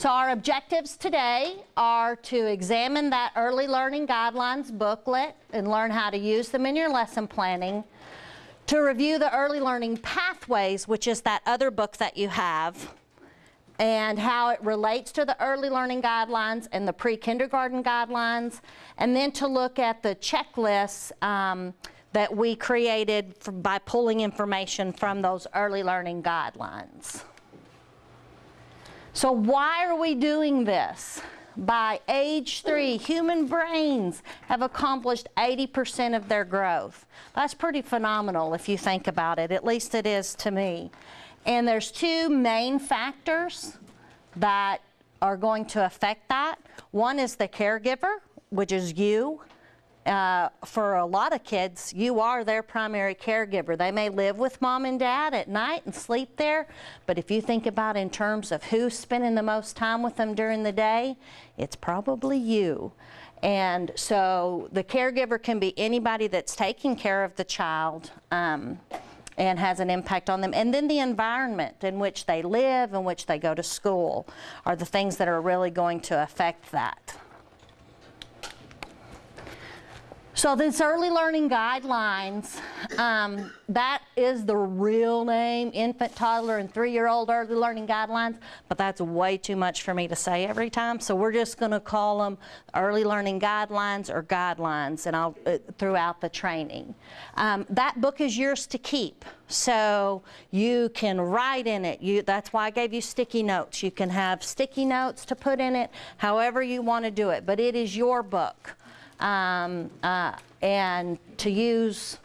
So our objectives today are to examine that early learning guidelines booklet and learn how to use them in your lesson planning, to review the early learning pathways, which is that other book that you have, and how it relates to the early learning guidelines and the pre-kindergarten guidelines, and then to look at the checklists that we created by pulling information from those early learning guidelines. So why are we doing this? By age 3, human brains have accomplished 80% of their growth. That's pretty phenomenal if you think about it. At least it is to me. And there's two main factors that are going to affect that. One is the caregiver, which is you. For a lot of kids, you are their primary caregiver. They may live with mom and dad at night and sleep there, but if you think about in terms of who's spending the most time with them during the day, it's probably you. And so the caregiver can be anybody that's taking care of the child and has an impact on them. And then the environment in which they live, in which they go to school, are the things that are really going to affect that. So these early learning guidelines, that is the real name, infant, toddler, and 3-year-old early learning guidelines, but that's way too much for me to say every time, so we're just going to call them early learning guidelines or guidelines and throughout the training. That book is yours to keep, so you can write in it. That's why I gave you sticky notes. You can have sticky notes to put in it, however you want to do it, but it is your book. And to use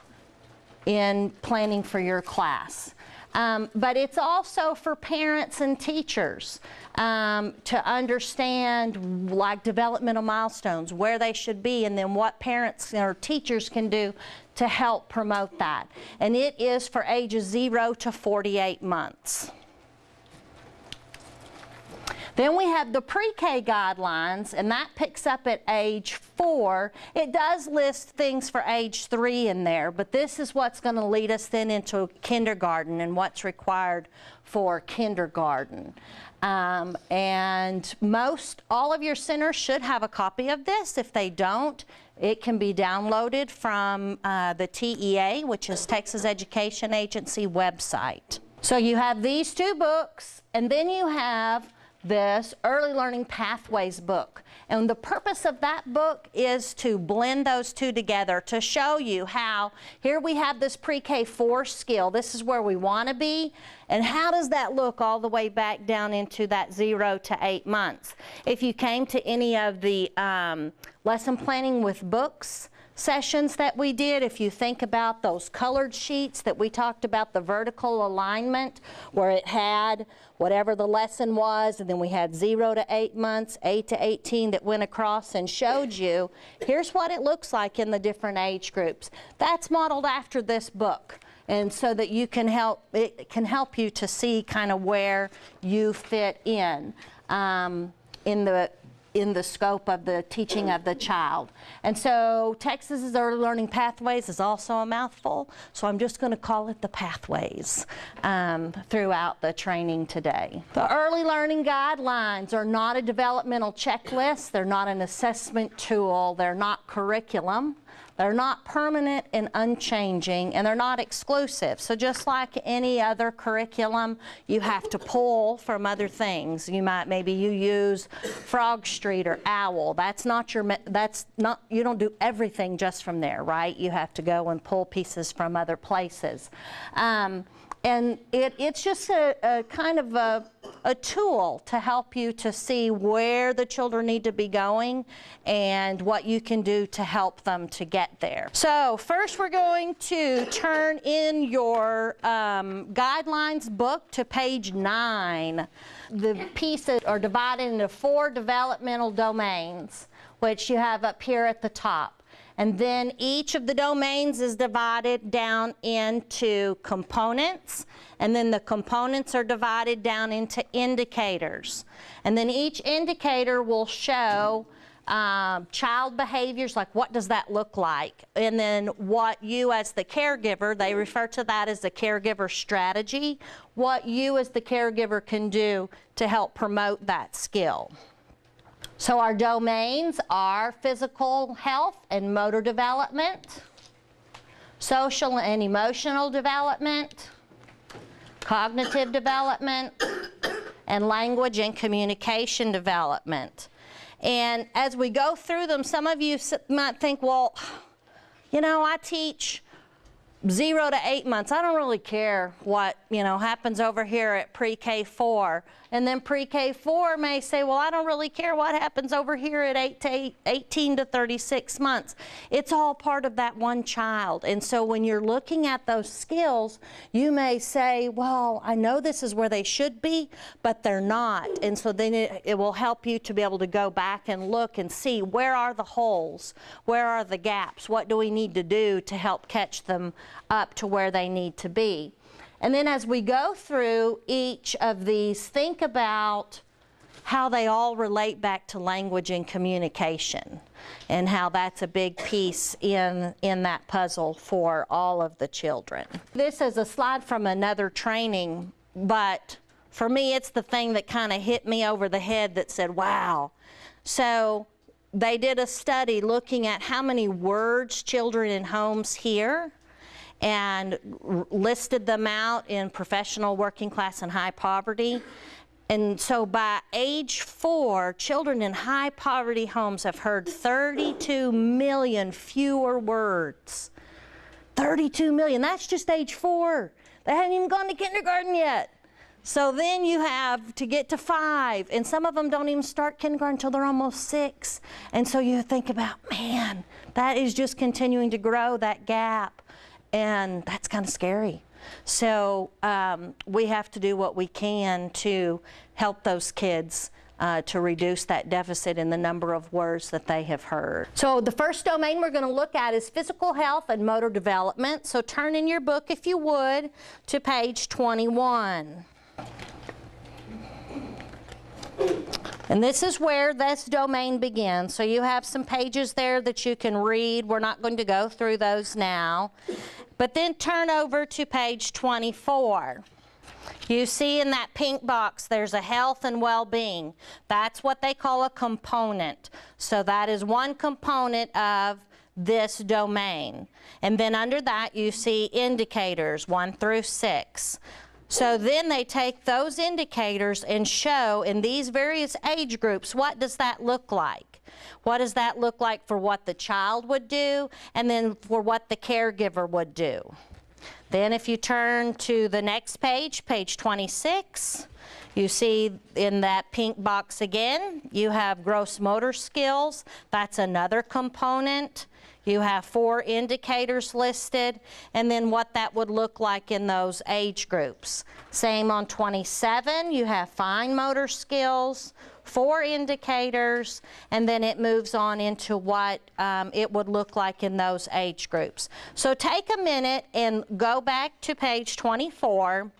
in planning for your class. But it's also for parents and teachers to understand like developmental milestones, where they should be, and then what parents or teachers can do to help promote that. And it is for ages 0 to 48 months. Then we have the pre-K guidelines, and that picks up at age 4. It does list things for age 3 in there, but this is what's going to lead us then into kindergarten and what's required for kindergarten. And all of your centers should have a copy of this. If they don't, it can be downloaded from the TEA, which is Texas Education Agency website. So you have these two books, and then you have this Early Learning Pathways book. And the purpose of that book is to blend those two together to show you how, here we have this pre-K 4 skill, this is where we want to be, and how does that look all the way back down into that 0 to 8 months. If you came to any of the lesson planning with books sessions that we did, if you think about those colored sheets that we talked about, the vertical alignment, where it had whatever the lesson was, and then we had 0 to 8 months, 8 to 18 that went across and showed you, here's what it looks like in the different age groups. That's modeled after this book. And so that you can it can help you to see kind of where you fit in the scope of the teaching of the child. And so Texas's Early Learning Pathways is also a mouthful, so I'm just going to call it the pathways throughout the training today. The Early Learning Guidelines are not a developmental checklist, they're not an assessment tool, they're not curriculum. They're not permanent and unchanging, and they're not exclusive. So just like any other curriculum, you have to pull from other things. Maybe you use Frog Street or OWL. You don't do everything just from there, right? You have to go and pull pieces from other places. And it's just a kind of a tool to help you to see where the children need to be going and what you can do to help them to get there. So first we're going to turn in your guidelines book to page 9. The pieces are divided into 4 developmental domains, which you have up here at the top. And then each of the domains is divided down into components, and then the components are divided down into indicators. And then each indicator will show child behaviors, like what does that look like? And then what you as the caregiver, they refer to that as the caregiver strategy, what you as the caregiver can do to help promote that skill. So our domains are physical health and motor development, social and emotional development, cognitive development, and language and communication development. And as we go through them, some of you might think, well, you know, I teach 0 to 8 months. I don't really care what, you know, happens over here at pre-K 4. And then pre-K 4 may say, well, I don't really care what happens over here at 18 to 36 months. It's all part of that one child. And so when you're looking at those skills, you may say, well, I know this is where they should be, but they're not. And so then it will help you to be able to go back and look and see, where are the holes? Where are the gaps? What do we need to do to help catch them up to where they need to be? And then as we go through each of these, think about how they all relate back to language and communication, and how that's a big piece in that puzzle for all of the children. This is a slide from another training, but for me it's the thing that kind of hit me over the head that said, wow. So they did a study looking at how many words children in homes hear, and listed them out in professional, working class, and high poverty. And so by age 4, children in high poverty homes have heard 32 million fewer words. 32 million, that's just age 4. They haven't even gone to kindergarten yet. So then you have to get to 5, and some of them don't even start kindergarten until they're almost 6. And so you think about, man, that is just continuing to grow, that gap. And that's kind of scary. So we have to do what we can to help those kids to reduce that deficit in the number of words that they have heard. So the first domain we're going to look at is physical health and motor development. So turn in your book, if you would, to page 21. And this is where this domain begins. So you have some pages there that you can read. We're not going to go through those now. But then turn over to page 24. You see in that pink box there's a health and well-being. That's what they call a component. So that is one component of this domain. And then under that you see indicators 1 through 6. So then they take those indicators and show in these various age groups, what does that look like? What does that look like for what the child would do, and then for what the caregiver would do? Then if you turn to the next page, page 26, you see in that pink box again, you have gross motor skills. That's another component. You have 4 indicators listed, and then what that would look like in those age groups. Same on 27, you have fine motor skills, 4 indicators, and then it moves on into what it would look like in those age groups. So take a minute and go back to page 24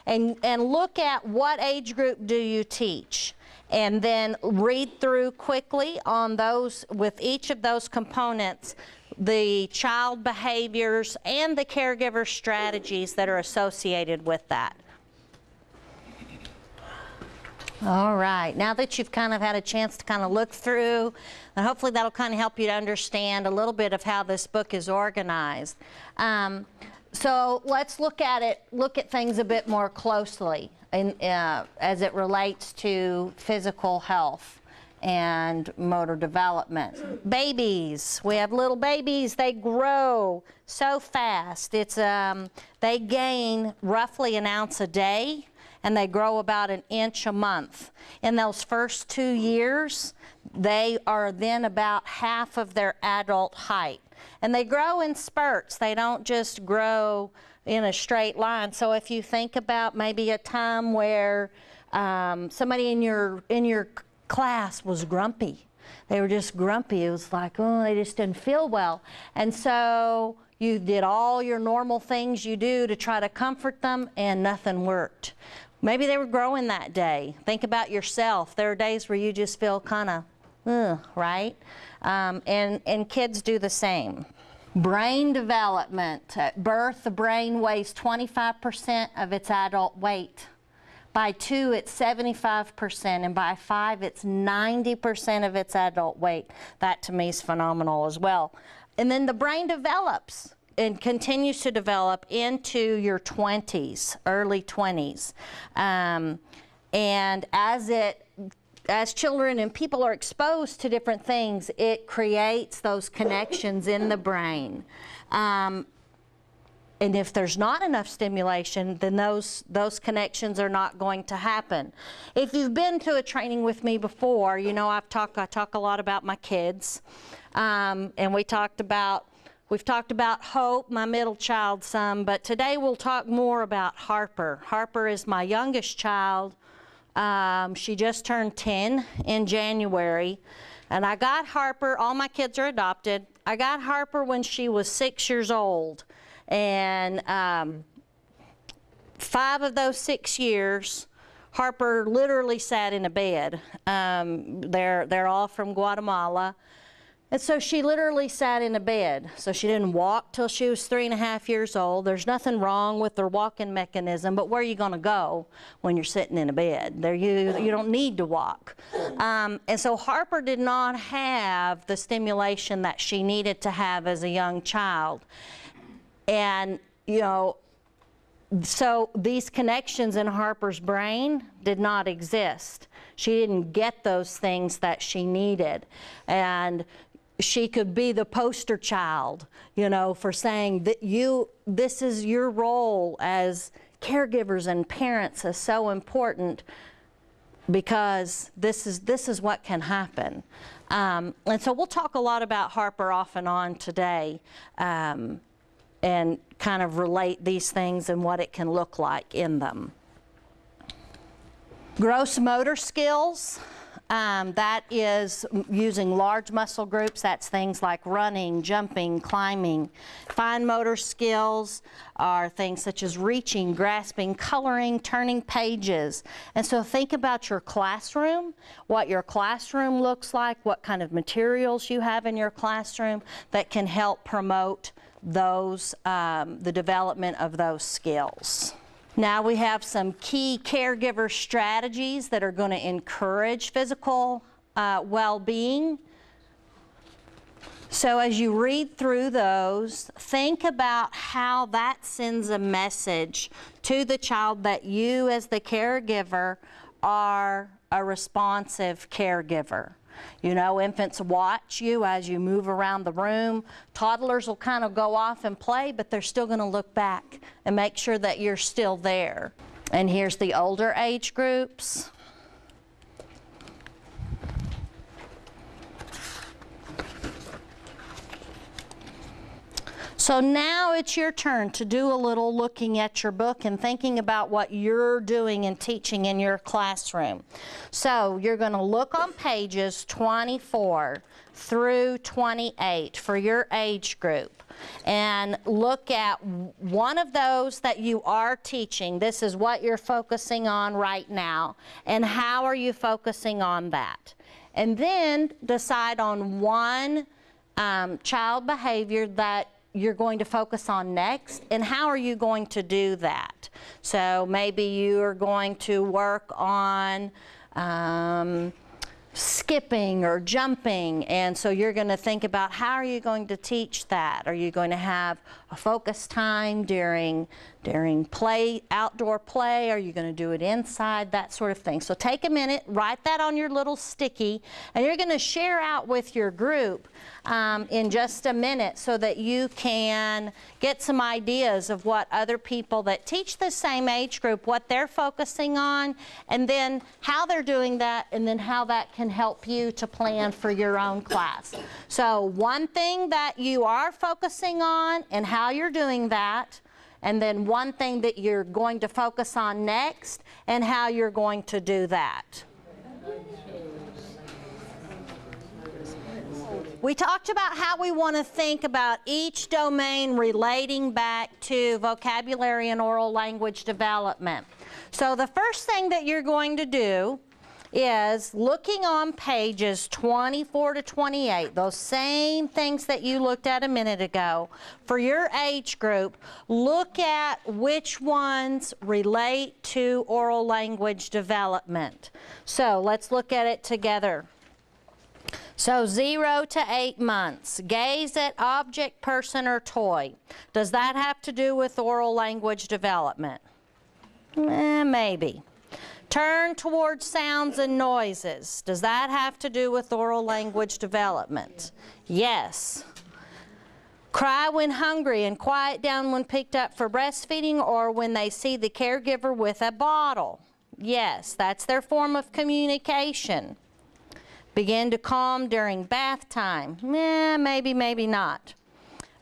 and look at what age group do you teach. And then read through quickly on those, with each of those components, the child behaviors and the caregiver strategies that are associated with that. All right, now that you've kind of had a chance to kind of look through, and hopefully that'll kind of help you to understand a little bit of how this book is organized. So let's look at things a bit more closely as it relates to physical health and motor development. Babies, we have little babies, they grow so fast. They gain roughly an ounce a day, and they grow about an inch a month. In those first 2 years, they are then about half of their adult height. And they grow in spurts. They don't just grow in a straight line. So if you think about maybe a time where somebody in your class was grumpy. They were just grumpy. It was like, oh, they just didn't feel well. And so you did all your normal things you do to try to comfort them, and nothing worked. Maybe they were growing that day. Think about yourself. There are days where you just feel kind of right? And kids do the same. Brain development. At birth, the brain weighs 25% of its adult weight. By 2, it's 75%, and by 5, it's 90% of its adult weight. That to me is phenomenal as well. And then the brain develops and continues to develop into your 20s, early 20s. And as children and people are exposed to different things, it creates those connections in the brain. And if there's not enough stimulation, then those connections are not going to happen. If you've been to a training with me before, you know I talk a lot about my kids. And we've talked about Hope, my middle child, some, but today we'll talk more about Harper. Harper is my youngest child. She just turned 10 in January. And I got Harper, all my kids are adopted. I got Harper when she was 6 years old. And 5 of those 6 years, Harper literally sat in a bed. They're all from Guatemala. And so she literally sat in a bed. So she didn't walk till she was 3.5 years old. There's nothing wrong with her walking mechanism, but where are you going to go when you're sitting in a bed? You don't need to walk. And so Harper did not have the stimulation that she needed to have as a young child. And, you know, so these connections in Harper's brain did not exist. She didn't get those things that she needed. And she could be the poster child, you know, for saying that this is your role as caregivers and parents is so important because this is what can happen. And so we'll talk a lot about Harper off and on today. And kind of relate these things and what it can look like in them. Gross motor skills, that is using large muscle groups. That's things like running, jumping, climbing. Fine motor skills are things such as reaching, grasping, coloring, turning pages. And so think about your classroom, what your classroom looks like, what kind of materials you have in your classroom that can help promote those, the development of those skills. Now we have some key caregiver strategies that are going to encourage physical well-being. So as you read through those, think about how that sends a message to the child that you as the caregiver are a responsive caregiver. You know, infants watch you as you move around the room. Toddlers will kind of go off and play, but they're still going to look back and make sure that you're still there. And here's the older age groups. So now it's your turn to do a little looking at your book and thinking about what you're doing and teaching in your classroom. So you're going to look on pages 24 through 28 for your age group and look at one of those that you are teaching. This is what you're focusing on right now, and how are you focusing on that? And then decide on one child behavior that you're going to focus on next, and how are you going to do that? So maybe you are going to work on skipping or jumping, and so you're going to think about how are you going to teach that? Are you going to have a focus time during play, outdoor play? Are you going to do it inside? That sort of thing. So take a minute, write that on your little sticky, and you're going to share out with your group in just a minute so that you can get some ideas of what other people that teach the same age group, what they're focusing on, and then how they're doing that, and then how that can help you to plan for your own class. So one thing that you are focusing on and how you're doing that, and then one thing that you're going to focus on next and how you're going to do that. We talked about how we want to think about each domain relating back to vocabulary and oral language development. So the first thing that you're going to do is looking on pages 24 to 28, those same things that you looked at a minute ago. For your age group, look at which ones relate to oral language development. So let's look at it together. So 0 to 8 months, gaze at object, person, or toy. Does that have to do with oral language development? Maybe. Turn towards sounds and noises. Does that have to do with oral language development? Yes. Cry when hungry and quiet down when picked up for breastfeeding or when they see the caregiver with a bottle. Yes, that's their form of communication. Begin to calm during bath time. Maybe, maybe not.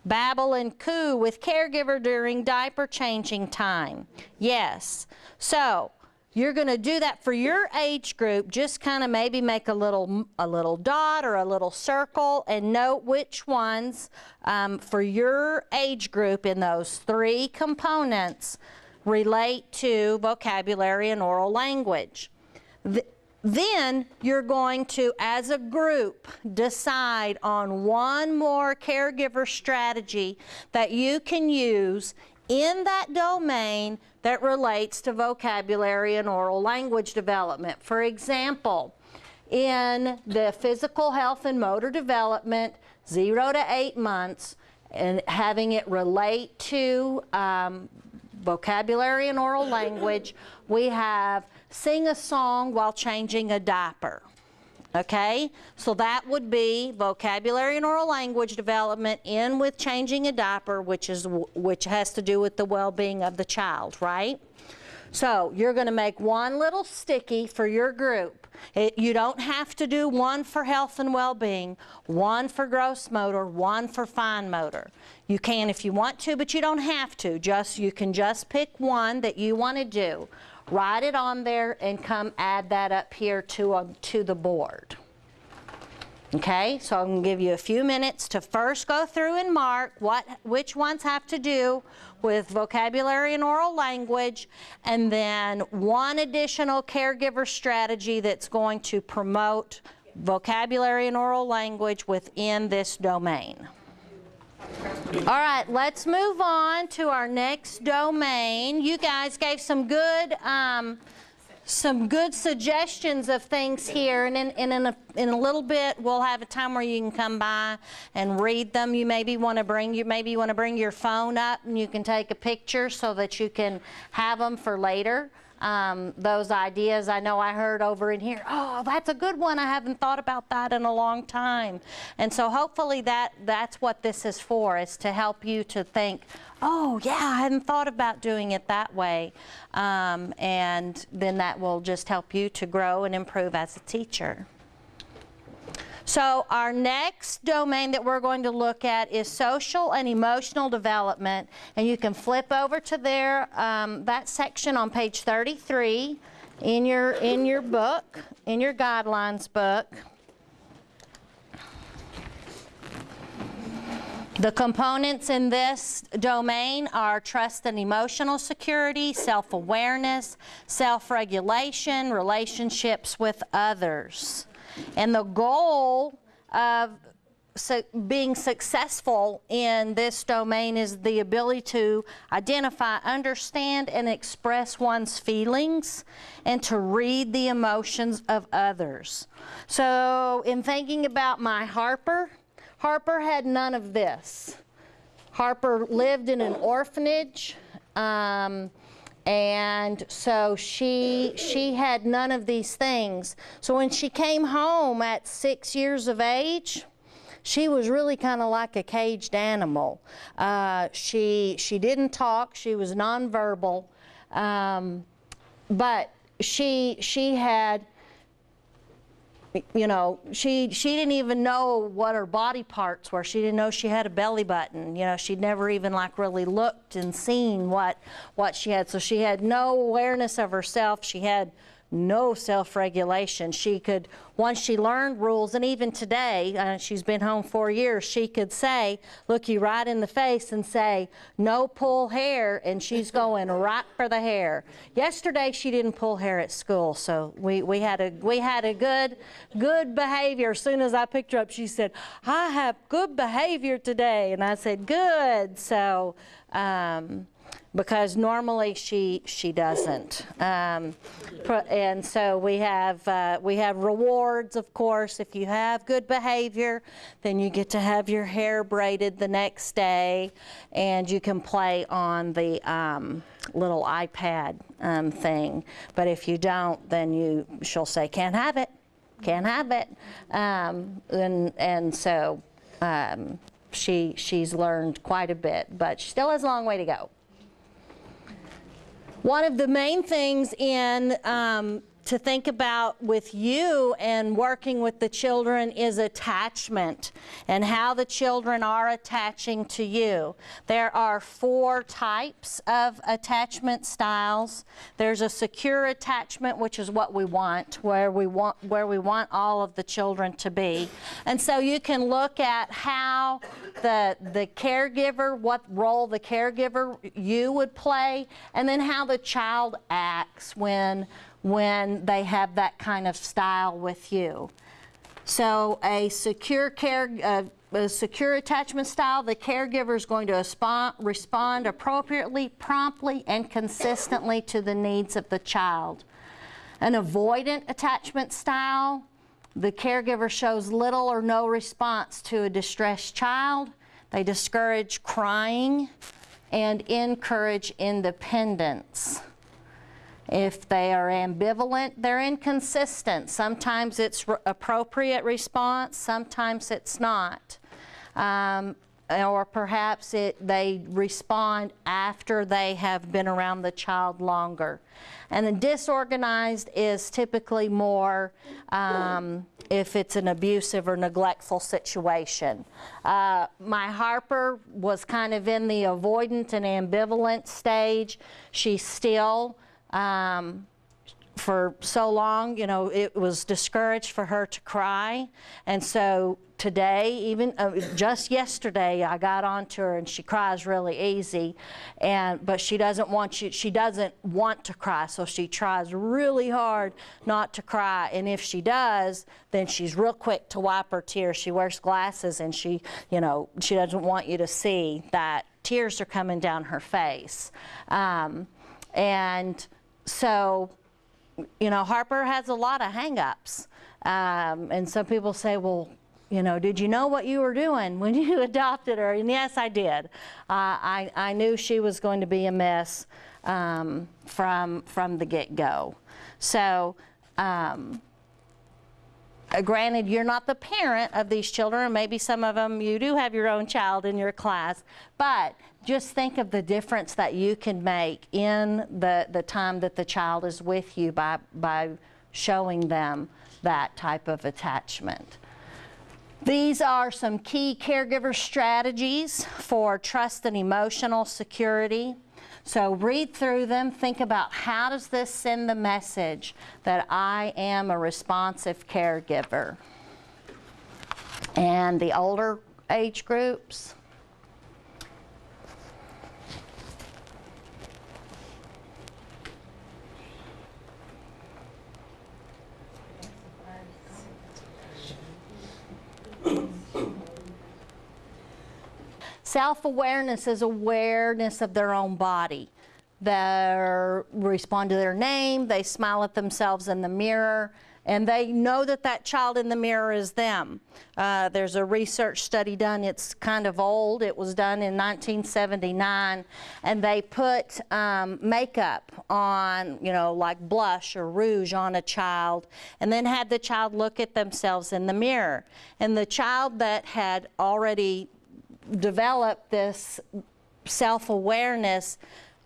Babble and coo with caregiver during diaper changing time. Yes. So you're going to do that for your age group. Just kind of maybe make a little dot or a little circle and note which ones for your age group in those 3 components relate to vocabulary and oral language. Then you're going to, as a group, decide on one more caregiver strategy that you can use in that domain that relates to vocabulary and oral language development. For example, in the physical health and motor development, 0 to 8 months, and having it relate to vocabulary and oral language, we have sing a song while changing a diaper. Okay, so that would be vocabulary and oral language development in with changing a diaper, which has to do with the well-being of the child, right? So you're going to make one little sticky for your group. You don't have to do one for health and well-being, one for gross motor, one for fine motor. You can if you want to, but you don't have to. You can just pick one that you want to do. Write it on there and come add that up here to the board. Okay, so I'm going to give you a few minutes to first go through and mark which ones have to do with vocabulary and oral language, and then one additional caregiver strategy that's going to promote vocabulary and oral language within this domain. All right, let's move on to our next domain. You guys gave some good suggestions of things here, and in a little bit we'll have a time where you can come by and read them. You maybe want to bring your phone up and you can take a picture so that you can have them for later. Those ideas I know I heard over in here, oh, that's a good one, I haven't thought about that in a long time. And so hopefully that's what this is for, is to help you to think, oh yeah, I hadn't thought about doing it that way. And then that will just help you to grow and improve as a teacher. So our next domain that we're going to look at is social and emotional development, and you can flip over to there, that section on page 33 in your book, in your guidelines book. The components in this domain are trust and emotional security, self-awareness, self-regulation, relationships with others. And the goal of being successful in this domain is the ability to identify, understand, and express one's feelings, and to read the emotions of others. So in thinking about my Harper had none of this. Harper lived in an orphanage. And so she had none of these things. So when she came home at 6 years of age, she was really kind of like a caged animal. She didn't talk. She was nonverbal, but she had, you know, she didn't even know what her body parts were. She didn't know she had a belly button. You know, she'd never even like really looked and seen what she had. So she had no awareness of herself. She had no self-regulation. She could, once she learned rules, and even today, she's been home 4 years, she could say, look you right in the face and say, no pull hair, and she's going right for the hair. Yesterday she didn't pull hair at school, so we had a good behavior. As soon as I picked her up, she said, I have good behavior today, and I said, good. So because normally she doesn't, and so we have rewards, of course. If you have good behavior, then you get to have your hair braided the next day, and you can play on the little iPad thing. But if you don't, then she'll say, can't have it, can't have it, and so she's learned quite a bit, but she still has a long way to go. One of the main things to think about with you and working with the children is attachment and how the children are attaching to you. There are 4 types of attachment styles. There's a secure attachment, which is what we want, where we want all of the children to be. And so you can look at how the caregiver, what role the caregiver you would play, and then how the child acts when they have that kind of style with you. So a secure attachment style, the caregiver is going to respond appropriately, promptly, and consistently to the needs of the child. An avoidant attachment style, the caregiver shows little or no response to a distressed child. They discourage crying and encourage independence. If they are ambivalent, they're inconsistent. Sometimes it's appropriate response, sometimes it's not. Or perhaps they respond after they have been around the child longer. And the disorganized is typically more if it's an abusive or neglectful situation. My Harper was kind of in the avoidant and ambivalent stage. She's still for so long, you know, it was discouraged for her to cry. And so today, even just yesterday, I got onto her and she cries really easy, but she doesn't want to cry, so she tries really hard not to cry. And if she does, then she's real quick to wipe her tears. She wears glasses, and she doesn't want you to see that tears are coming down her face. And so, you know, Harper has a lot of hang-ups. And some people say, well, you know, did you know what you were doing when you adopted her? And yes, I did. I knew she was going to be a mess from the get-go. So, granted, you're not the parent of these children, and maybe some of them, you do have your own child in your class, but just think of the difference that you can make in the time that the child is with you by showing them that type of attachment. These are some key caregiver strategies for trust and emotional security. So read through them, think about how does this send the message that I am a responsive caregiver. And the older age groups, self-awareness is awareness of their own body. They respond to their name, they smile at themselves in the mirror, and they know that that child in the mirror is them. There's a research study done, it's kind of old, it was done in 1979, and they put makeup on, you know, like blush or rouge on a child, and then had the child look at themselves in the mirror. And the child that had already developed this self-awareness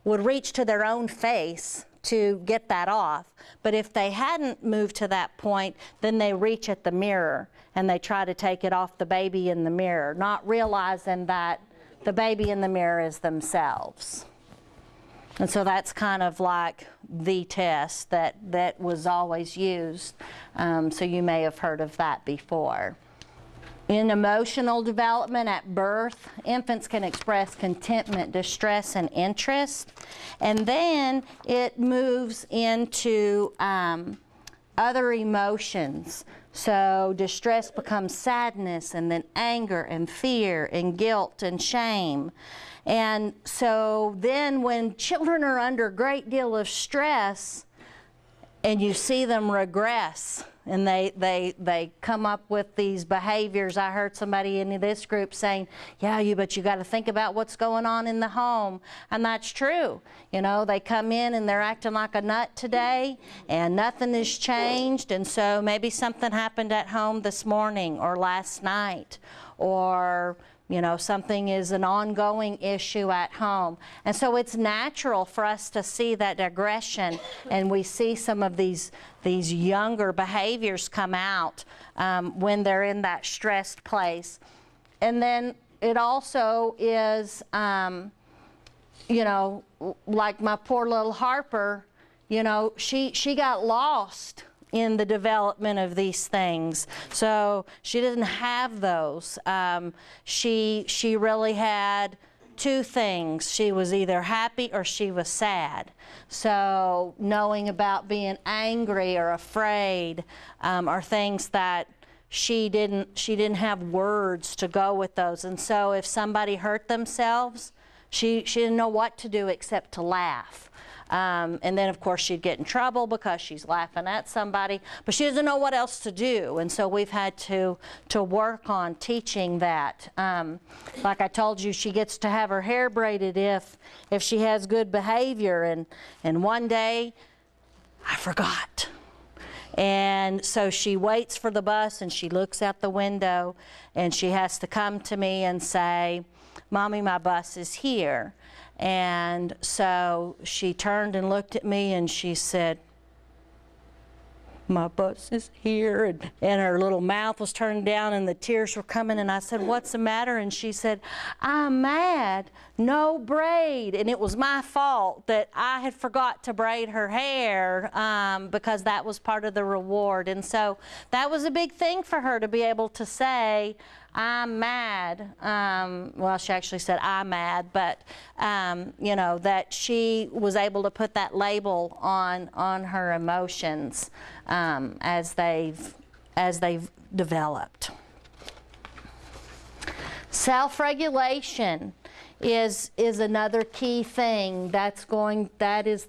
would reach to their own face to get that off. But if they hadn't moved to that point, then they reach at the mirror and they try to take it off the baby in the mirror, not realizing that the baby in the mirror is themselves. And so that's kind of like the test that was always used. So you may have heard of that before. In emotional development at birth, infants can express contentment, distress, and interest. And then it moves into other emotions. So distress becomes sadness, and then anger and fear and guilt and shame. And so then when children are under a great deal of stress and you see them regress and they come up with these behaviors. I heard somebody in this group saying, yeah, but you got to think about what's going on in the home. And that's true. You know, they come in and they're acting like a nut today and nothing has changed. And so maybe something happened at home this morning or last night, or you know, something is an ongoing issue at home. And so it's natural for us to see that digression, and we see some of these younger behaviors come out when they're in that stressed place. And then it also is, you know, like my poor little Harper, you know, she got lost in the development of these things. So she didn't have those. She really had two things. She was either happy or she was sad. So knowing about being angry or afraid are things that she didn't have words to go with those. And so if somebody hurt themselves, she didn't know what to do except to laugh. And then, of course, she'd get in trouble because she's laughing at somebody, but she doesn't know what else to do. And so we've had to work on teaching that. Like I told you, she gets to have her hair braided if she has good behavior. And one day, I forgot. And so she waits for the bus and she looks out the window and she has to come to me and say, Mommy, my bus is here. And so she turned and looked at me and she said, my bus is here, and her little mouth was turned down and the tears were coming, and I said, what's the matter? And she said, I'm mad, no braid. And it was my fault that I had forgot to braid her hair because that was part of the reward. And so that was a big thing for her to be able to say, I'm mad. Well, she actually said, I'm mad, but you know, that she was able to put that label on her emotions as they've developed. Self-regulation is another key thing. That is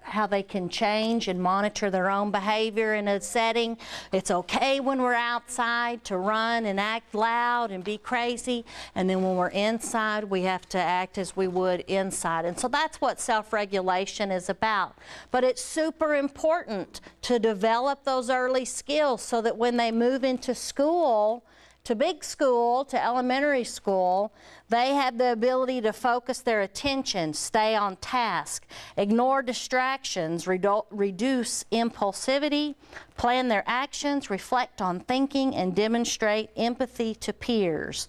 how they can change and monitor their own behavior in a setting. It's okay when we're outside to run and act loud and be crazy, and then when we're inside we have to act as we would inside. And so that's what self-regulation is about. But it's super important to develop those early skills so that when they move into school, to big school, to elementary school, they have the ability to focus their attention, stay on task, ignore distractions, reduce impulsivity, plan their actions, reflect on thinking, and demonstrate empathy to peers.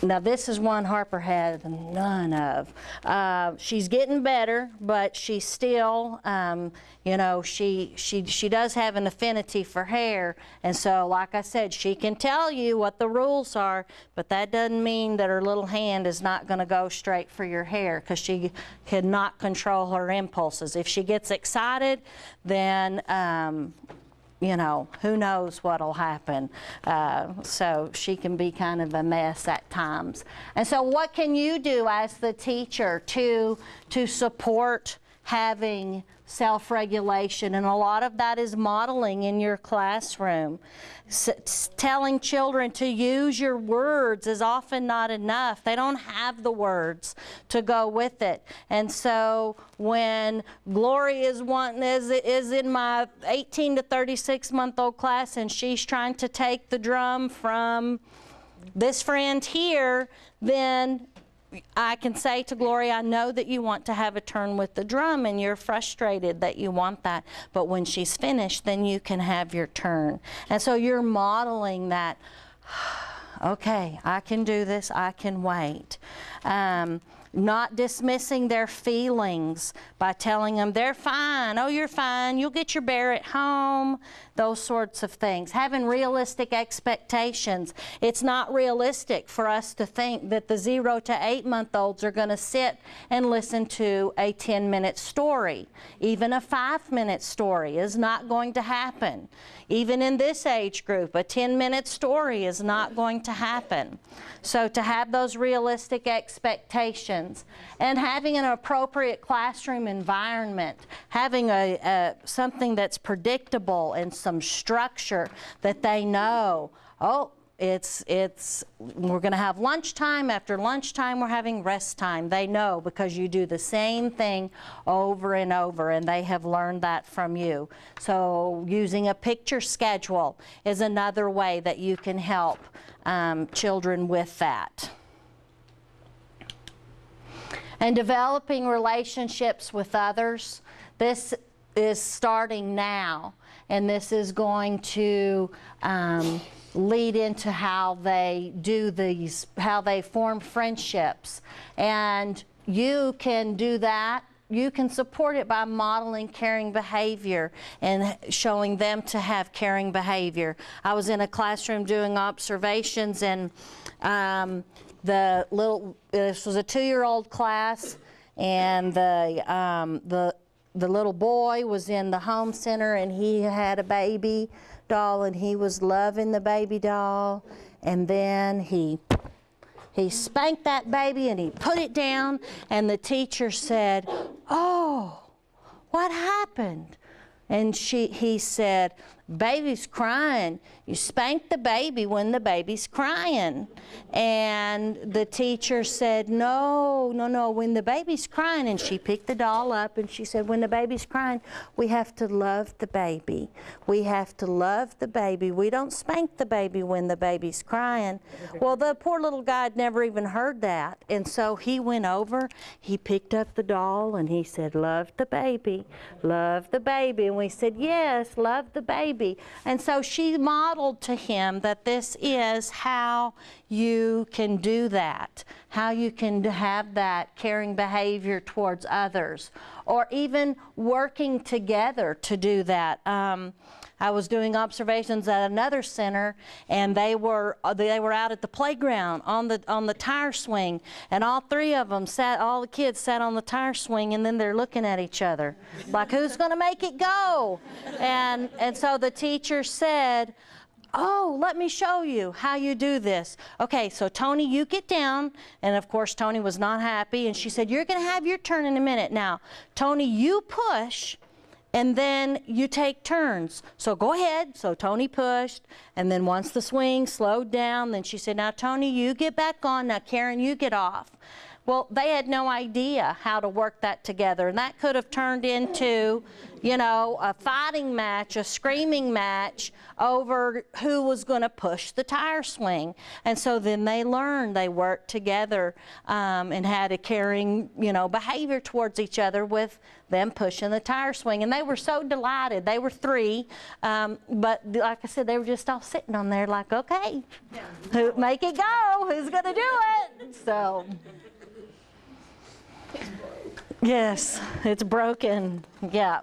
Now this is one Harper had none of. She's getting better, but she's still, you know, she does have an affinity for hair, and so like I said, she can tell you what the rules are, but that doesn't mean that her little hand is not going to go straight for your hair, because she cannot control her impulses. If she gets excited, then you know, who knows what'll happen. So she can be kind of a mess at times. And so what can you do as the teacher to support having self-regulation? And a lot of that is modeling in your classroom. Telling children to use your words is often not enough. They don't have the words to go with it. And so when Glory is in my 18 to 36-month-old class and she's trying to take the drum from this friend here, then I can say to Gloria, I know that you want to have a turn with the drum and you're frustrated that you want that, but when she's finished, then you can have your turn. And so you're modeling that, okay, I can do this, I can wait. not dismissing their feelings by telling them they're fine, oh you're fine, you'll get your bear at home, those sorts of things. Having realistic expectations. It's not realistic for us to think that the 0 to 8-month-olds are going to sit and listen to a 10-minute story. Even a 5-minute story is not going to happen. Even in this age group, a 10-minute story is not going to happen. So to have those realistic expectations and having an appropriate classroom environment, having something that's predictable and some structure that they know, oh, we're going to have lunchtime. After lunchtime, we're having rest time. They know because you do the same thing over and over, and they have learned that from you. So using a picture schedule is another way that you can help children with that. And developing relationships with others. This is starting now, and this is going to lead into how they do these, how they form friendships. And you can do that. You can support it by modeling caring behavior and showing them to have caring behavior. I was in a classroom doing observations, and this was a 2-year-old class, and the little boy was in the home center, and he had a baby doll, and he was loving the baby doll, and then he spanked that baby and he put it down, and the teacher said, "Oh, what happened?" And he said, "Baby's crying. You spank the baby when the baby's crying." And the teacher said, no, when the baby's crying. And she picked the doll up and she said, when the baby's crying, we have to love the baby. We have to love the baby. We don't spank the baby when the baby's crying. Well, the poor little guy had never even heard that. And so he went over, he picked up the doll, and he said, love the baby, love the baby. And we said, yes, love the baby. And so she modeled to him that this is how you can do that, how you can have that caring behavior towards others, or even working together to do that. I was doing observations at another center, and they were out at the playground on the tire swing, and all the kids sat on the tire swing, and then they're looking at each other like, who's going to make it go? And so the teacher said, oh, let me show you how you do this. Okay, so Tony, you get down. And of course, Tony was not happy. And she said, you're going to have your turn in a minute. Now, Tony, you push, and then you take turns. So go ahead. So Tony pushed. And then once the swing slowed down, then she said, now, Tony, you get back on. Now, Karen, you get off. Well, they had no idea how to work that together, and that could have turned into, you know, a fighting match, a screaming match over who was going to push the tire swing. And so then they learned, they worked together and had a caring, you know, behavior towards each other with them pushing the tire swing. And they were so delighted. They were 3, but like I said, they were just all sitting on there like, okay, make it go, who's going to do it? So. Yes, it's broken. Yeah.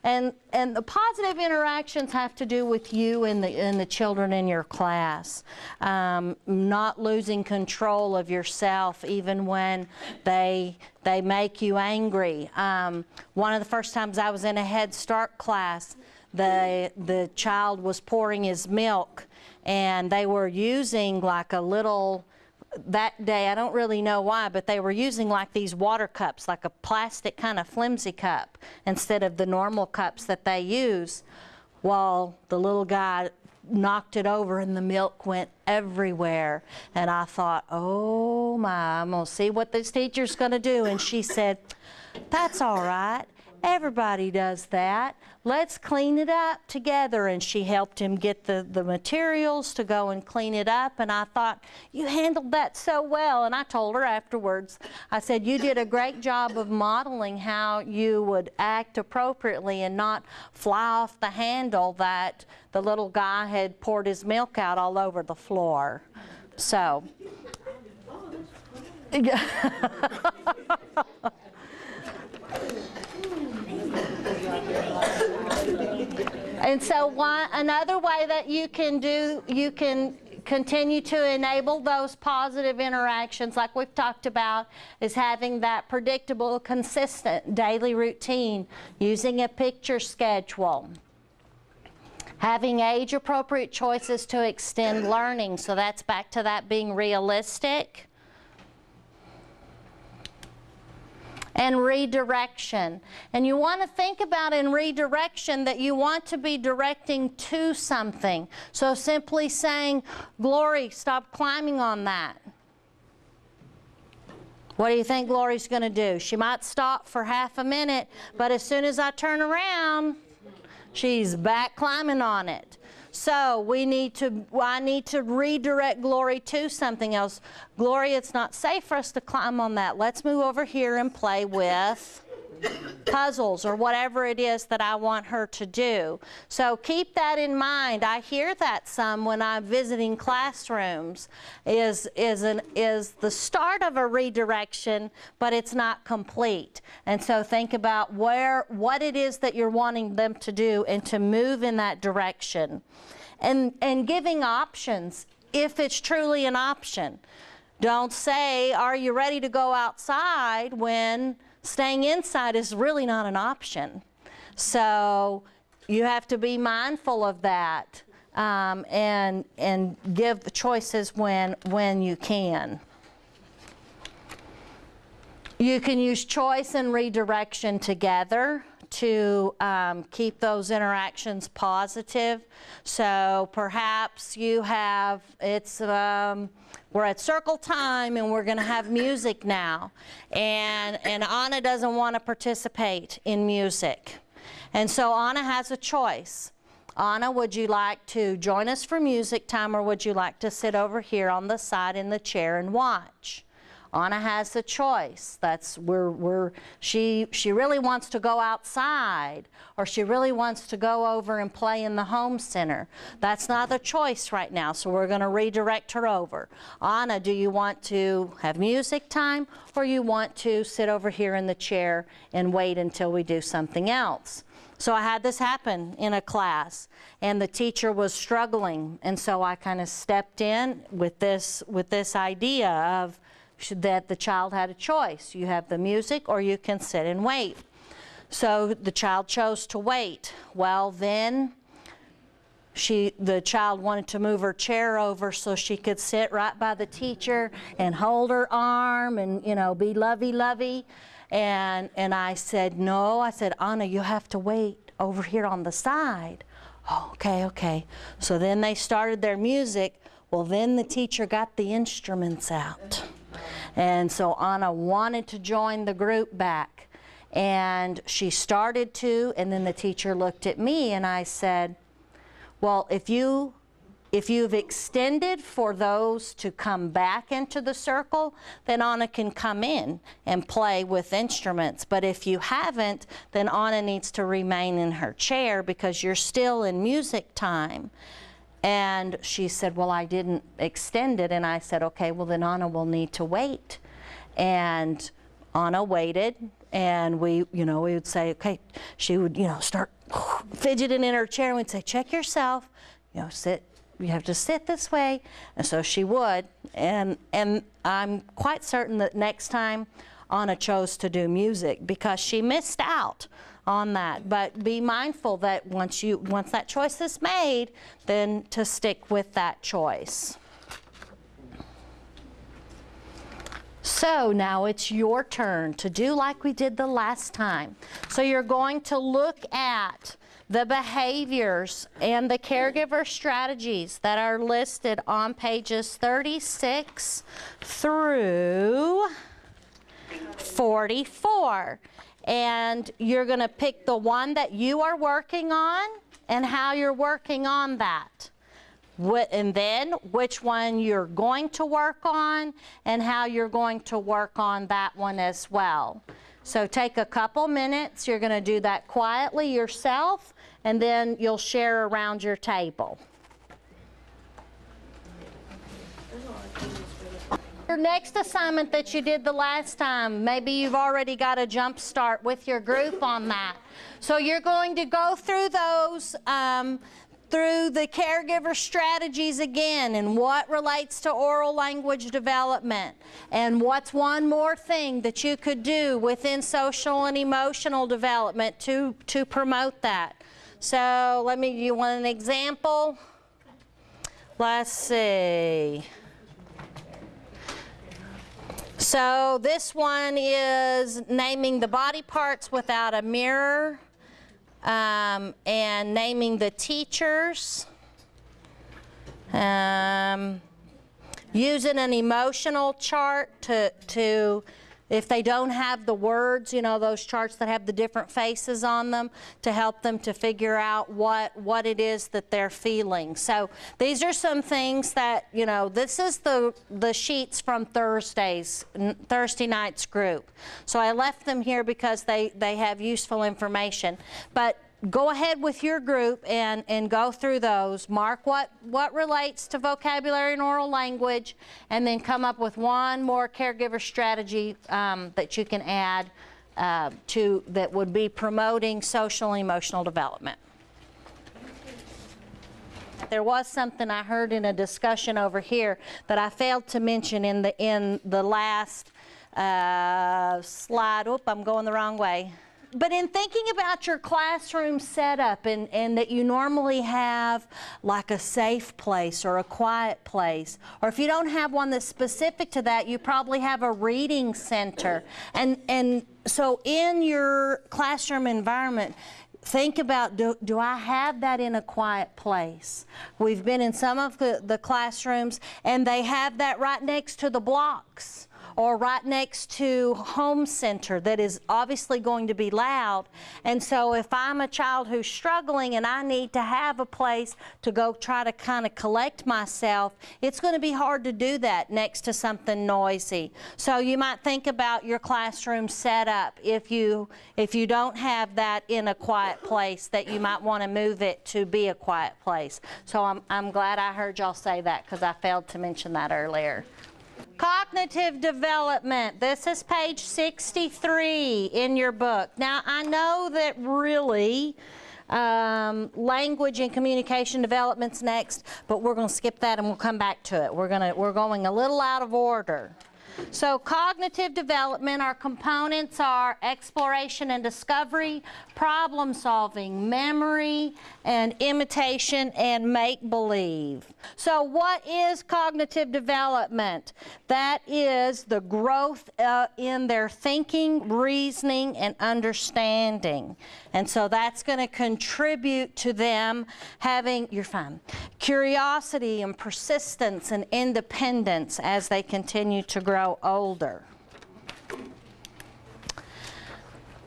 And the positive interactions have to do with you and the children in your class. Not losing control of yourself even when they make you angry. One of the first times I was in a Head Start class, the child was pouring his milk, and they were using like a little, that day, I don't really know why, but they were using like these water cups, like a plastic kind of flimsy cup, instead of the normal cups that they use. Well, the little guy knocked it over and the milk went everywhere. And I thought, oh my, I'm going to see what this teacher's going to do. And she said, that's all right. Everybody does that. Let's clean it up together. And she helped him get the materials to go and clean it up. And I thought, you handled that so well. And I told her afterwards, I said, you did a great job of modeling how you would act appropriately and not fly off the handle that the little guy had poured his milk out all over the floor. So. And so another way that you can continue to enable those positive interactions like we've talked about is having that predictable, consistent daily routine, using a picture schedule, having age-appropriate choices to extend learning, so that's back to that being realistic. And redirection. And you want to think about in redirection that you want to be directing to something. So simply saying, Glory, stop climbing on that. What do you think Glory's going to do? She might stop for half a minute, but as soon as I turn around, she's back climbing on it. So I need to redirect Glory to something else. Glory, it's not safe for us to climb on that. Let's move over here and play with puzzles or whatever it is that I want her to do. So keep that in mind. I hear that some when I'm visiting classrooms is the start of a redirection, but it's not complete. And so think about what it is that you're wanting them to do and to move in that direction. And giving options if it's truly an option. Don't say, are you ready to go outside, when staying inside is really not an option. So you have to be mindful of that, and give the choices when you can. You can use choice and redirection together to keep those interactions positive. So perhaps you have, we're at circle time and we're going to have music now. And Anna doesn't want to participate in music. And so Anna has a choice. Anna, would you like to join us for music time, or would you like to sit over here on the side in the chair and watch? Anna has a choice. She really wants to go outside, or she really wants to go over and play in the home center. That's not the choice right now, so we're going to redirect her over. Anna, do you want to have music time, or you want to sit over here in the chair and wait until we do something else? So I had this happen in a class, and the teacher was struggling, and so I kind of stepped in with this idea of that the child had a choice. You have the music, or you can sit and wait. So the child chose to wait. Well, then the child wanted to move her chair over so she could sit right by the teacher and hold her arm and, be lovey-lovey. And I said, no. I said, Anna, you have to wait over here on the side. Oh, okay. So then they started their music. Well, then the teacher got the instruments out. And so Anna wanted to join the group back. And she started to, and then the teacher looked at me and I said, well, if you've extended for those to come back into the circle, then Anna can come in and play with instruments. But if you haven't, then Anna needs to remain in her chair because you're still in music time. And she said, well, I didn't extend it. And I said, okay, well, then Anna will need to wait. And Anna waited, and we would say, okay, she would, start fidgeting in her chair, and we'd say, check yourself, sit, you have to sit this way. And so she would, and I'm quite certain that next time Anna chose to do music because she missed out on that. But be mindful that once that choice is made, then to stick with that choice. So now it's your turn to do like we did the last time. So you're going to look at the behaviors and the caregiver strategies that are listed on pages 36 through 44. And you're going to pick the one that you are working on and how you're working on that. And then which one you're going to work on and how you're going to work on that one as well. So take a couple minutes. You're going to do that quietly yourself, and then you'll share around your table. Your next assignment that you did the last time, maybe you've already got a jump start with your group on that. So you're going to go through those, through the caregiver strategies again, and what relates to oral language development, and what's one more thing that you could do within social and emotional development to promote that. So you want an example? Let's see. So this one is naming the body parts without a mirror, and naming the teachers, using an emotional chart to if they don't have the words, you know, those charts that have the different faces on them, to help them to figure out what it is that they're feeling. So these are some things that, you know, this is the sheets from Thursday night's group. So I left them here because they have useful information. But go ahead with your group and go through those. Mark what relates to vocabulary and oral language, and then come up with one more caregiver strategy that you can add that would be promoting social and emotional development. There was something I heard in a discussion over here that I failed to mention in the last slide. Oop, I'm going the wrong way. But in thinking about your classroom setup and that you normally have like a safe place or a quiet place, or if you don't have one that's specific to that, you probably have a reading center. And so in your classroom environment, think about, do I have that in a quiet place? We've been in some of the classrooms and they have that right next to the blocks, or right next to home center that is obviously going to be loud. And so if I'm a child who's struggling and I need to have a place to go try to kind of collect myself, it's going to be hard to do that next to something noisy. So you might think about your classroom setup. If you don't have that in a quiet place, that you might want to move it to be a quiet place. So I'm glad I heard y'all say that, because I failed to mention that earlier. Cognitive development. This is page 63 in your book. Now, I know that really language and communication development's next, but we're going to skip that and we'll come back to it. We're going a little out of order. So cognitive development, our components are exploration and discovery, problem solving, memory, and imitation and make-believe. So what is cognitive development? That is the growth in their thinking, reasoning, and understanding. And so that's going to contribute to them having, you're fine, curiosity and persistence and independence as they continue to grow older.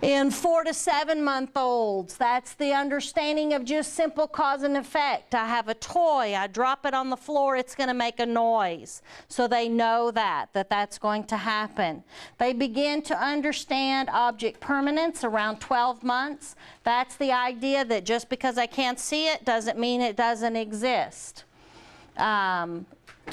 In 4 to 7 month olds, that's the understanding of just simple cause and effect. I have a toy, I drop it on the floor, it's going to make a noise. So they know that's going to happen. They begin to understand object permanence around 12 months. That's the idea that just because I can't see it doesn't mean it doesn't exist.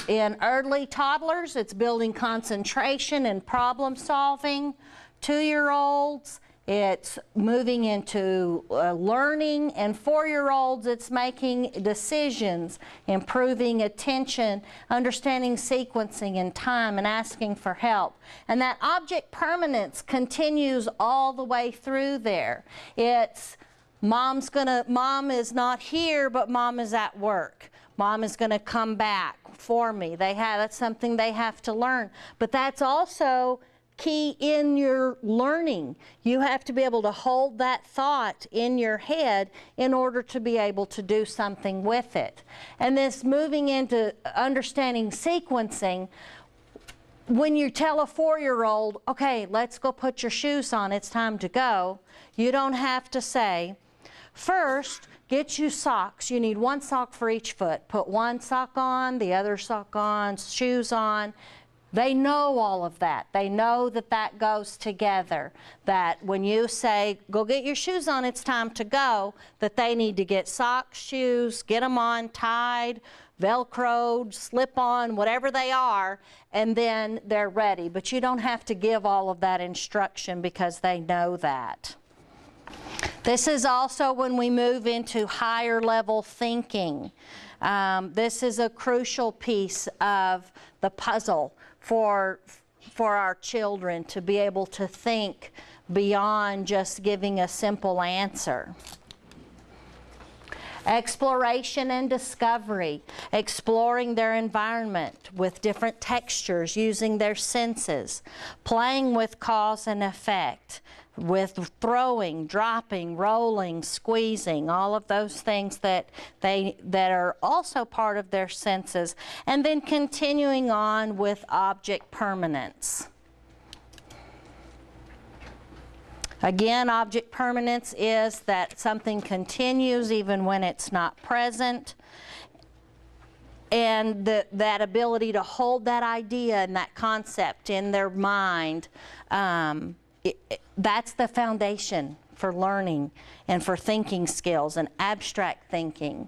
In early toddlers, it's building concentration and problem solving. 2-year-olds, it's moving into learning, and 4-year-olds, it's making decisions, improving attention, understanding sequencing and time, and asking for help. And that object permanence continues all the way through there. It's mom is not here, but mom is at work. Mom is going to come back for me. That's something they have to learn. But that's also key in your learning. You have to be able to hold that thought in your head in order to be able to do something with it. And this moving into understanding sequencing, when you tell a 4-year-old, okay, let's go put your shoes on, it's time to go, you don't have to say, first, get you socks. You need 1 sock for each foot. Put 1 sock on, the other sock on, shoes on. They know all of that. They know that that goes together. That when you say, go get your shoes on, it's time to go, that they need to get socks, shoes, get them on, tied, Velcroed, slip on, whatever they are, and then they're ready. But you don't have to give all of that instruction because they know that. This is also when we move into higher level thinking. This is a crucial piece of the puzzle for our children to be able to think beyond just giving a simple answer. Exploration and discovery, exploring their environment with different textures, using their senses, playing with cause and effect, with throwing, dropping, rolling, squeezing, all of those things that are also part of their senses, and then continuing on with object permanence. Again, object permanence is that something continues even when it's not present, and that ability to hold that idea and that concept in their mind. That's the foundation for learning and for thinking skills and abstract thinking.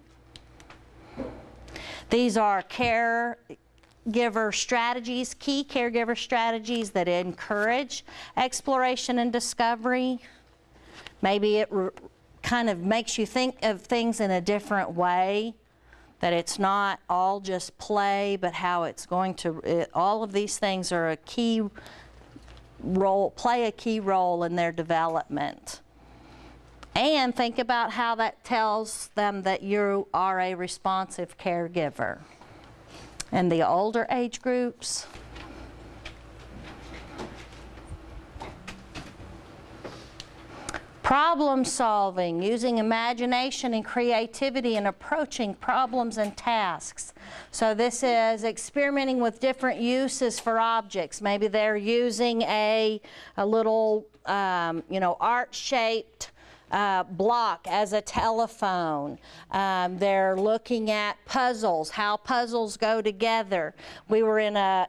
These are caregiver strategies, key caregiver strategies that encourage exploration and discovery. Maybe it kind of makes you think of things in a different way, that it's not all just play, but how it's going to, all of these things are a key role, play a key role in their development. And think about how that tells them that you are a responsive caregiver. And the older age groups, problem solving, using imagination and creativity in approaching problems and tasks. So this is experimenting with different uses for objects. Maybe they're using a little, art-shaped block as a telephone. They're looking at puzzles, how puzzles go together. We were in a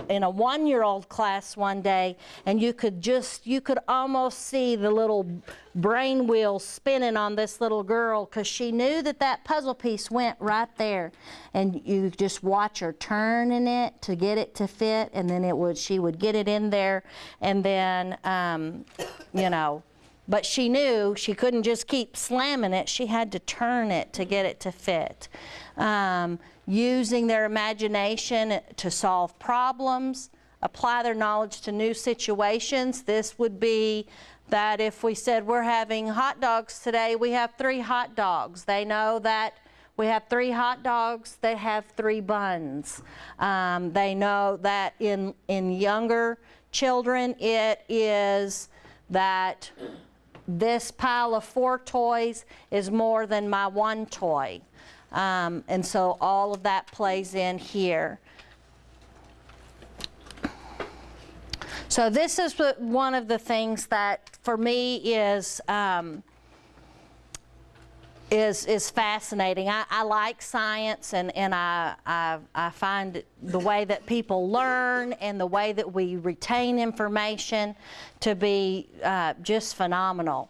one-year-old class one day, and you could almost see the little brain wheels spinning on this little girl, because she knew that puzzle piece went right there, and you just watch her turning it to get it to fit, and then she would get it in there, and then but she knew she couldn't just keep slamming it. She had to turn it to get it to fit. Using their imagination to solve problems, apply their knowledge to new situations. This would be that if we said we're having hot dogs today, we have 3 hot dogs. They know that we have 3 hot dogs, they have 3 buns. They know that in younger children, it is that this pile of 4 toys is more than my 1 toy. And so all of that plays in here. So this is one of the things that for me is fascinating. I like science, and I find the way that people learn and the way that we retain information to be just phenomenal.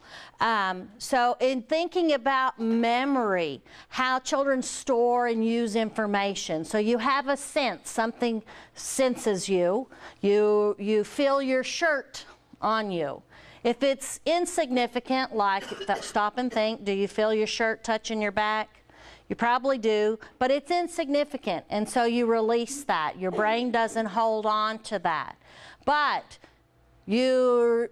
So in thinking about memory, how children store and use information. So you have a sense, something senses you. You feel your shirt on you. If it's insignificant, like stop and think, do you feel your shirt touching your back? You probably do, but it's insignificant, and so you release that. Your brain doesn't hold on to that. But your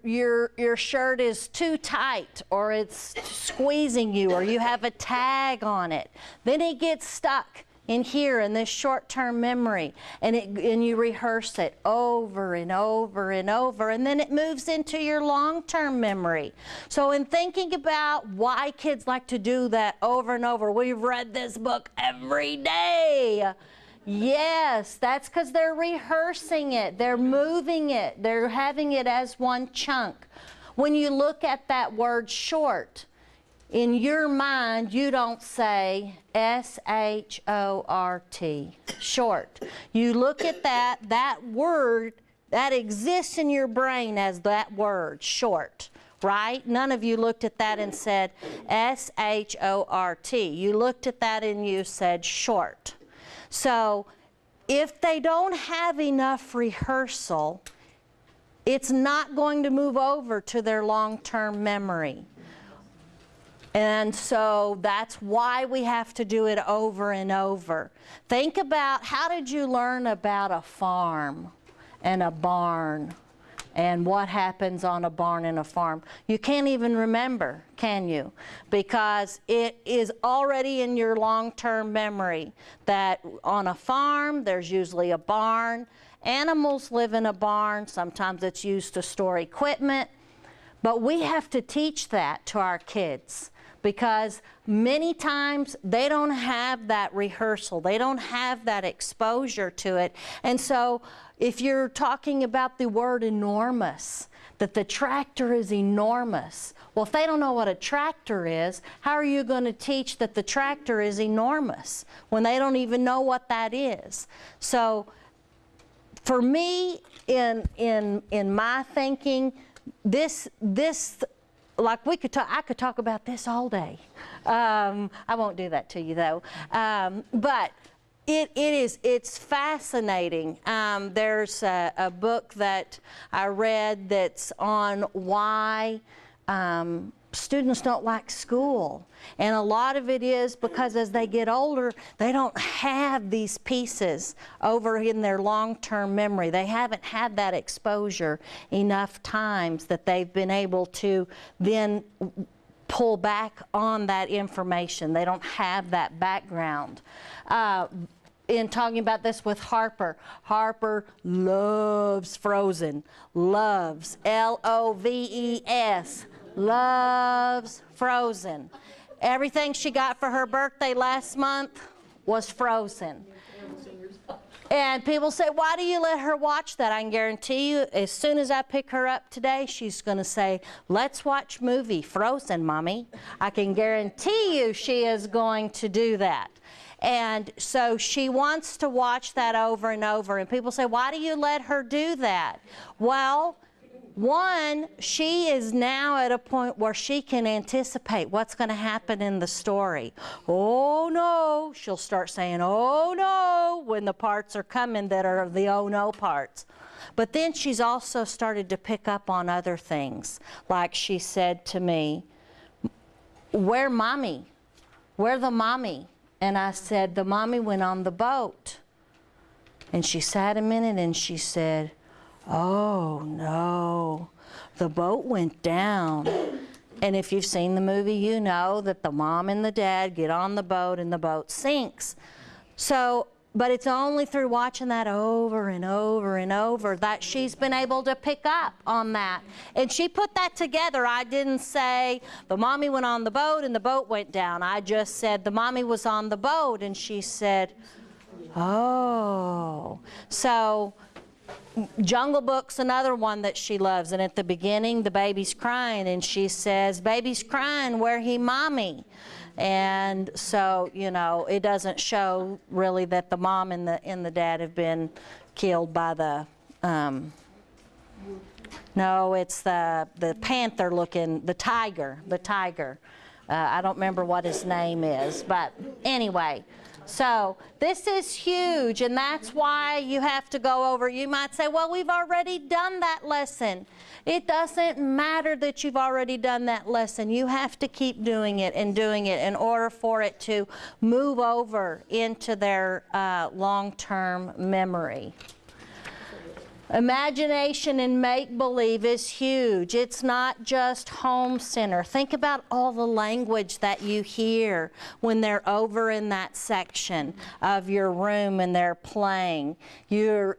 shirt is too tight, or it's squeezing you, or you have a tag on it. Then it gets stuck in here in this short-term memory, and you rehearse it over and over and over, and then it moves into your long-term memory. So in thinking about why kids like to do that over and over, we've read this book every day. Yes, that's because they're rehearsing it, they're moving it, they're having it as one chunk. When you look at that word short, in your mind, you don't say S-H-O-R-T, short. You look at that word, that exists in your brain as that word, short, right? None of you looked at that and said S-H-O-R-T. You looked at that and you said short. So if they don't have enough rehearsal, it's not going to move over to their long-term memory. And so that's why we have to do it over and over. Think about, how did you learn about a farm and a barn and what happens on a barn and a farm? You can't even remember, can you? Because it is already in your long-term memory that on a farm there's usually a barn. Animals live in a barn. Sometimes it's used to store equipment. But we have to teach that to our kids, because many times they don't have that rehearsal. They don't have that exposure to it. And so if you're talking about the word enormous, that the tractor is enormous. Well, if they don't know what a tractor is, how are you going to teach that the tractor is enormous when they don't even know what that is? So for me, in my thinking, this like I could talk about this all day. I won't do that to you though. But it's fascinating. There's a book that I read that's on why students don't like school. And a lot of it is because as they get older, they don't have these pieces over in their long-term memory. They haven't had that exposure enough times that they've been able to then pull back on that information. They don't have that background. In talking about this with Harper, Harper loves Frozen. Loves, L-O-V-E-S, loves Frozen. Everything she got for her birthday last month was Frozen. And people say, why do you let her watch that? I can guarantee you, as soon as I pick her up today, she's going to say, let's watch movie Frozen, Mommy. I can guarantee you she is going to do that. And so she wants to watch that over and over. And people say, why do you let her do that? Well, one, she is now at a point where she can anticipate what's going to happen in the story. Oh no, she'll start saying, oh no, when the parts are coming that are the oh no parts. But then she's also started to pick up on other things. Like she said to me, where Mommy? Where the Mommy? And I said, the Mommy went on the boat. And she sat a minute and she said, oh no, the boat went down. And if you've seen the movie, you know that the mom and the dad get on the boat and the boat sinks. So, but it's only through watching that over and over and over that she's been able to pick up on that. And she put that together. I didn't say the Mommy went on the boat and the boat went down. I just said the Mommy was on the boat, and she said, oh. So Jungle Book's another one that she loves, and at the beginning the baby's crying and she says, baby's crying, where he Mommy? And so, you know, it doesn't show really that the mom and the dad have been killed by the no, it's the panther looking, the tiger. I don't remember what his name is, but anyway. So this is huge, and that's why you have to go over. You might say, well, we've already done that lesson. It doesn't matter that you've already done that lesson. You have to keep doing it and doing it in order for it to move over into their long-term memory. Imagination and make-believe is huge. It's not just home center. Think about all the language that you hear when they're over in that section of your room and they're playing.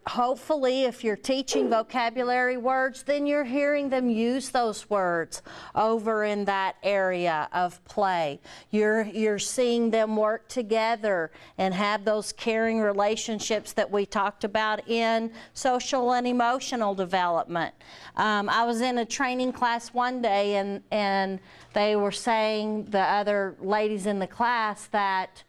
Hopefully, if you're teaching vocabulary words, then you're hearing them use those words over in that area of play. You're seeing them work together and have those caring relationships that we talked about in social and and emotional development. I was in a training class one day, and they were saying, the other ladies in the class, that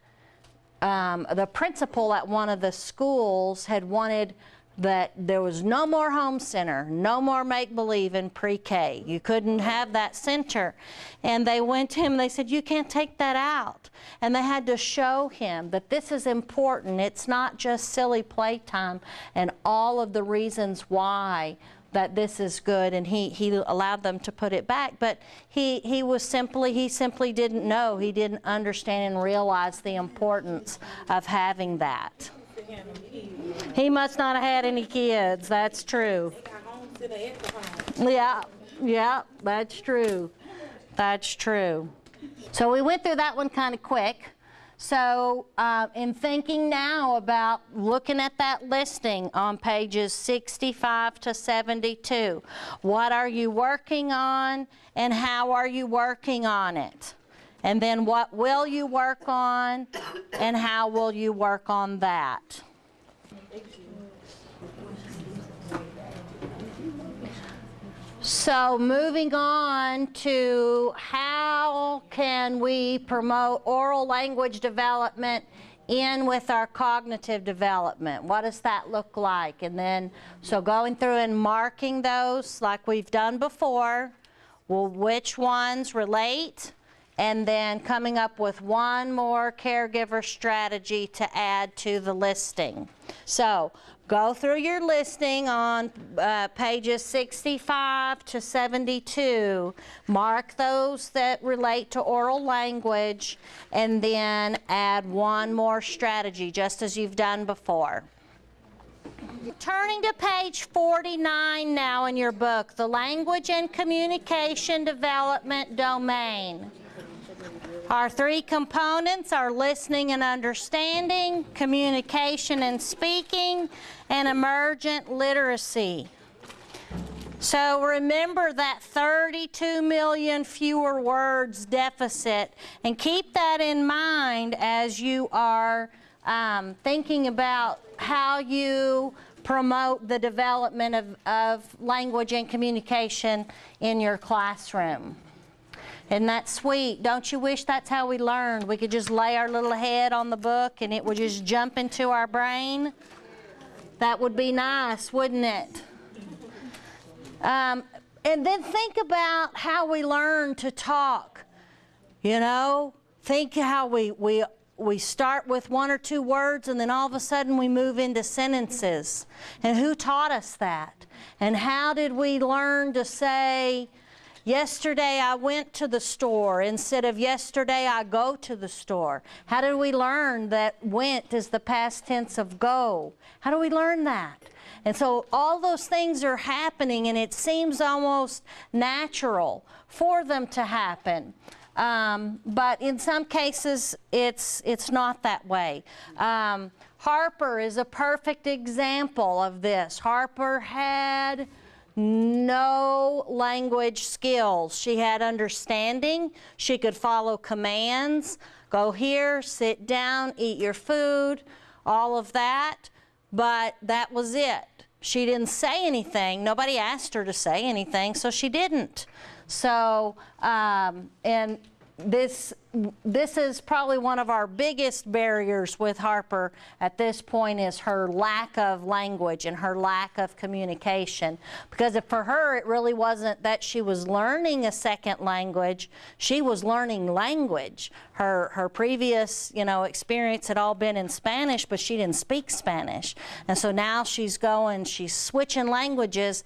the principal at one of the schools had wanted that there was no more home center, no more make-believe in pre-K. You couldn't have that center. And they went to him and they said, you can't take that out. And they had to show him that this is important. It's not just silly playtime, and all of the reasons why that this is good, and he allowed them to put it back. But he simply didn't know. He didn't understand and realize the importance of having that. He must not have had any kids. That's true. Yeah, that's true. That's true. So we went through that one kind of quick. So in thinking now about looking at that listing on pages 65 to 72, what are you working on and how are you working on it? And then what will you work on and how will you work on that? So moving on to how can we promote oral language development in with our cognitive development? What does that look like? And then, so going through and marking those like we've done before, well, which ones relate, and then coming up with one more caregiver strategy to add to the listing. So go through your listing on pages 65 to 72, mark those that relate to oral language, and then add one more strategy, just as you've done before. Turning to page 49 now in your book, the Language and Communication Development Domain. Our three components are listening and understanding, communication and speaking, and emergent literacy. So remember that 32 million fewer words deficit, and keep that in mind as you are thinking about how you promote the development of language and communication in your classroom. Isn't that sweet? Don't you wish that's how we learned? We could just lay our little head on the book and it would just jump into our brain? That would be nice, wouldn't it? And then think about how we learn to talk. You know, think how we start with one or two words and then all of a sudden we move into sentences. And who taught us that? And how did we learn to say, yesterday I went to the store instead of yesterday I go to the store? How did we learn that went is the past tense of go? How do we learn that? And so all those things are happening, and it seems almost natural for them to happen. But in some cases it's not that way. Harper is a perfect example of this. Harper had no language skills. She had understanding. She could follow commands. Go here, sit down, eat your food, all of that. But that was it. She didn't say anything. Nobody asked her to say anything, so she didn't. So, and this is probably one of our biggest barriers with Harper at this point, is her lack of language and her lack of communication. Because for her, it really wasn't that she was learning a second language, she was learning language. Her previous, experience had all been in Spanish, but she didn't speak Spanish. And so now she's switching languages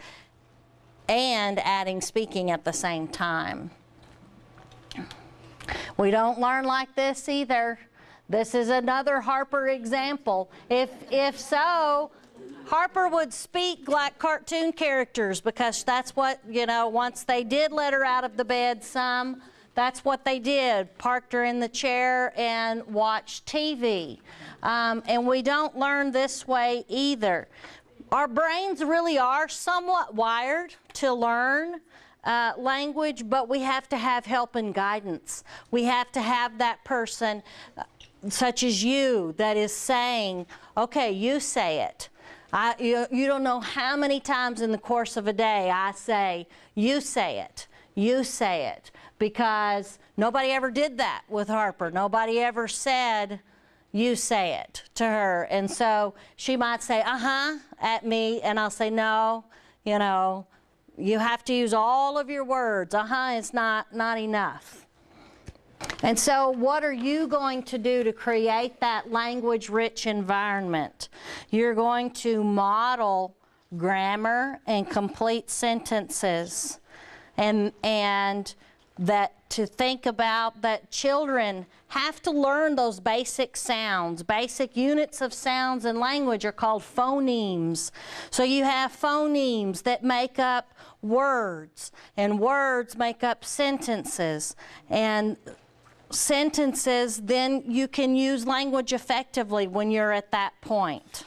and adding speaking at the same time. We don't learn like this either. This is another Harper example. If so, Harper would speak like cartoon characters, because that's what, once they did let her out of the bed some, that's what they did. Parked her in the chair and watched TV. And we don't learn this way either. Our brains really are somewhat wired to learn language, but we have to have help and guidance. We have to have that person, such as you, that is saying, okay, you say it. You don't know how many times in the course of a day I say, you say it, you say it, because nobody ever did that with Harper. Nobody ever said, you say it to her. And so she might say, at me, and I'll say, no, you know, you have to use all of your words. Is not enough. And so what are you going to do to create that language-rich environment? You're going to model grammar and complete sentences, and that to think about that children have to learn those basic sounds. Basic units of sounds in language are called phonemes. So you have phonemes that make up words, and words make up sentences, and sentences, then you can use language effectively when you're at that point.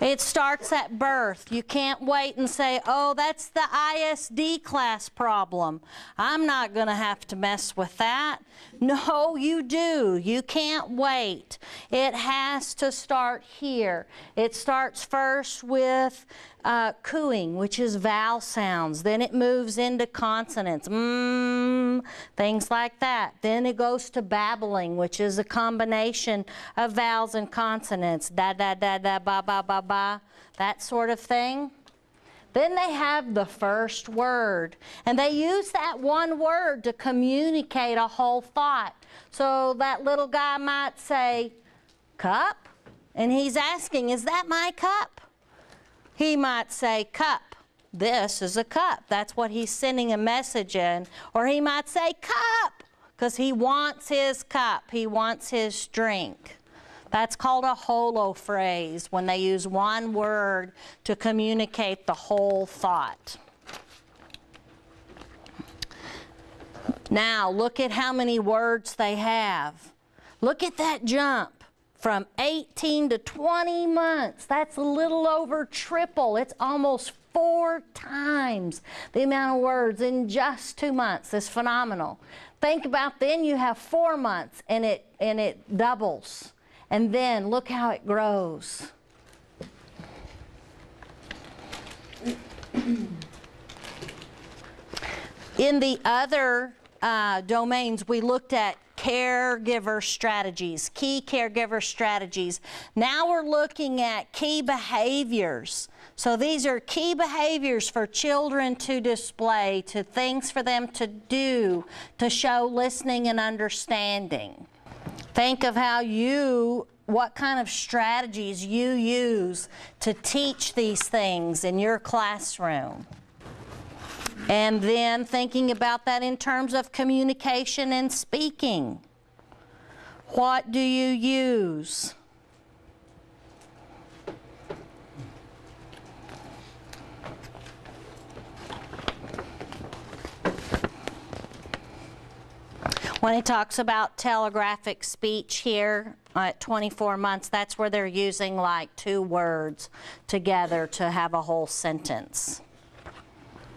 It starts at birth. You can't wait and say, oh, that's the ISD class problem. I'm not going to have to mess with that. No, you do. You can't wait. It has to start here. It starts first with cooing, which is vowel sounds. Then it moves into consonants, things like that. Then it goes to babbling, which is a combination of vowels and consonants, da da da da, ba ba ba ba, that sort of thing. Then they have the first word, and they use that one word to communicate a whole thought. So that little guy might say, cup, and he's asking, is that my cup? He might say, cup. This is a cup. That's what he's sending a message in. Or he might say, cup, because he wants his cup. He wants his drink. That's called a holo phrase, when they use one word to communicate the whole thought. Now, look at how many words they have. Look at that jump. From 18 to 20 months, that's a little over triple. It's almost 4 times the amount of words in just 2 months. It's phenomenal. Think about then you have 4 months and it doubles. And then look how it grows. In the other domains, we looked at caregiver strategies, key caregiver strategies. Now we're looking at key behaviors. So these are key behaviors for children to display, to things for them to do, to show listening and understanding. Think of what kind of strategies you use to teach these things in your classroom. And then thinking about that in terms of communication and speaking. What do you use? When he talks about telegraphic speech here at 24 months, that's where they're using like 2 words together to have a whole sentence.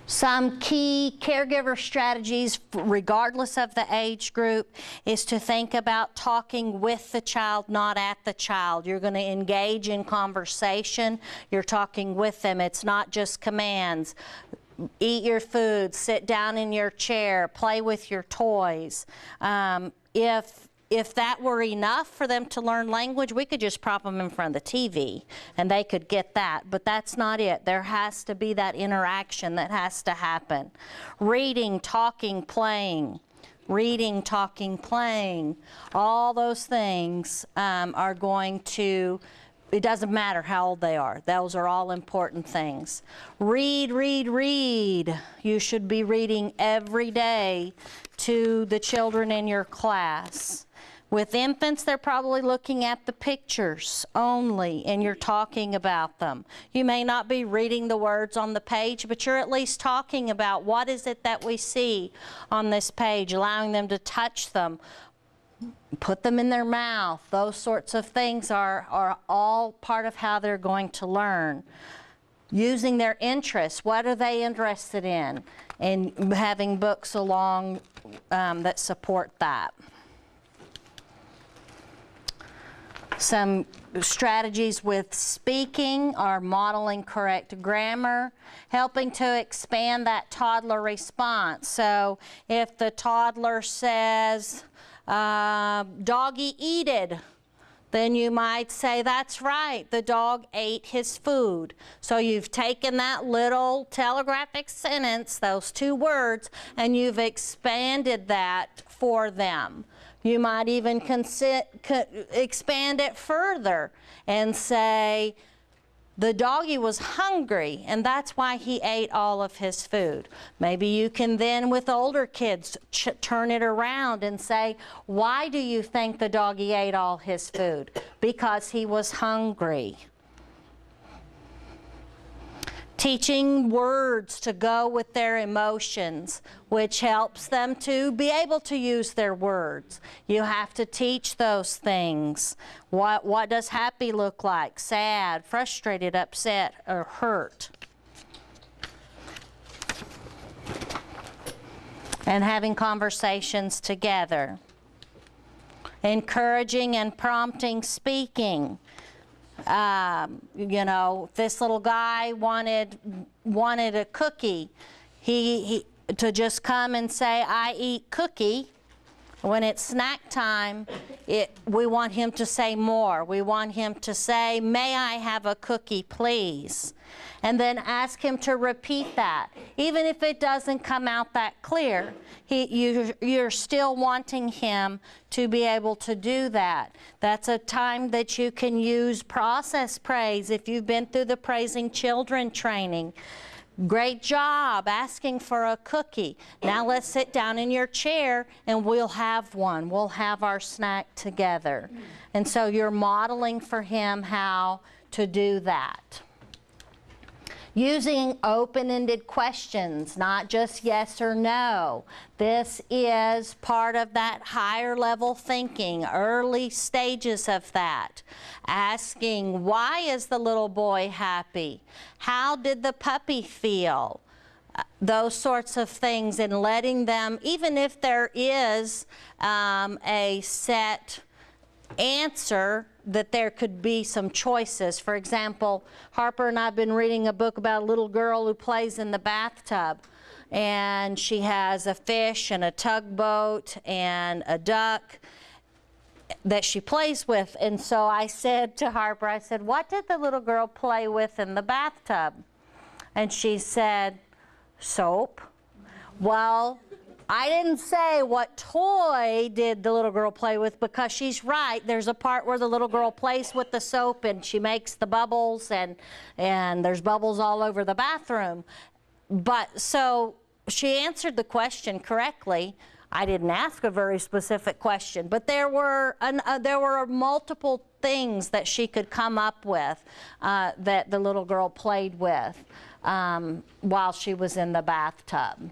Some key caregiver strategies, regardless of the age group, is to think about talking with the child, not at the child. You're going to engage in conversation. You're talking with them. It's not just commands. Eat your food, sit down in your chair, play with your toys. If that were enough for them to learn language, we could just prop them in front of the TV and they could get that. But that's not it. There has to be that interaction that has to happen. Reading, talking, playing. Reading, talking, playing. All those things are going to, it doesn't matter how old they are. Those are all important things. Read, read, read. You should be reading every day to the children in your class. With infants, they're probably looking at the pictures only, and you're talking about them. You may not be reading the words on the page, but you're at least talking about what is it that we see on this page, allowing them to touch them, put them in their mouth. Those sorts of things are all part of how they're going to learn. Using their interests, what are they interested in? And having books along that support that. Some strategies with speaking are modeling correct grammar, helping to expand that toddler response. So if the toddler says, doggy eated, then you might say, that's right, the dog ate his food. So you've taken that little telegraphic sentence, those 2 words, and you've expanded that for them. You might even expand it further and say, the doggy was hungry, and that's why he ate all of his food. Maybe you can then, with older kids, turn it around and say, why do you think the doggy ate all his food? Because he was hungry. Teaching words to go with their emotions, which helps them to be able to use their words. You have to teach those things. What does happy look like? Sad, frustrated, upset, or hurt? And having conversations together. Encouraging and prompting speaking. You know, if this little guy wanted a cookie, he to just come and say, I eat cookie. When it's snack time, we want him to say more. We want him to say, may I have a cookie, please? And then ask him to repeat that. Even if it doesn't come out that clear, you're still wanting him to be able to do that. That's a time that you can use process praise if you've been through the Praising Children training. Great job asking for a cookie. Now let's sit down in your chair and we'll have one. We'll have our snack together. And so you're modeling for him how to do that. Using open-ended questions, not just yes or no. This is part of that higher level thinking, early stages of that. Asking, why is the little boy happy? How did the puppy feel? Those sorts of things, and letting them, even if there is a set answer, that there could be some choices. For example, Harper and I have been reading a book about a little girl who plays in the bathtub, and she has a fish and a tugboat and a duck that she plays with. And so I said to Harper, I said, what did the little girl play with in the bathtub? And she said, soap. Well, I didn't say what toy did the little girl play with, because she's right. There's a part where the little girl plays with the soap and she makes the bubbles, and there's bubbles all over the bathroom. But so she answered the question correctly. I didn't ask a very specific question, but there were multiple things that she could come up with that the little girl played with while she was in the bathtub.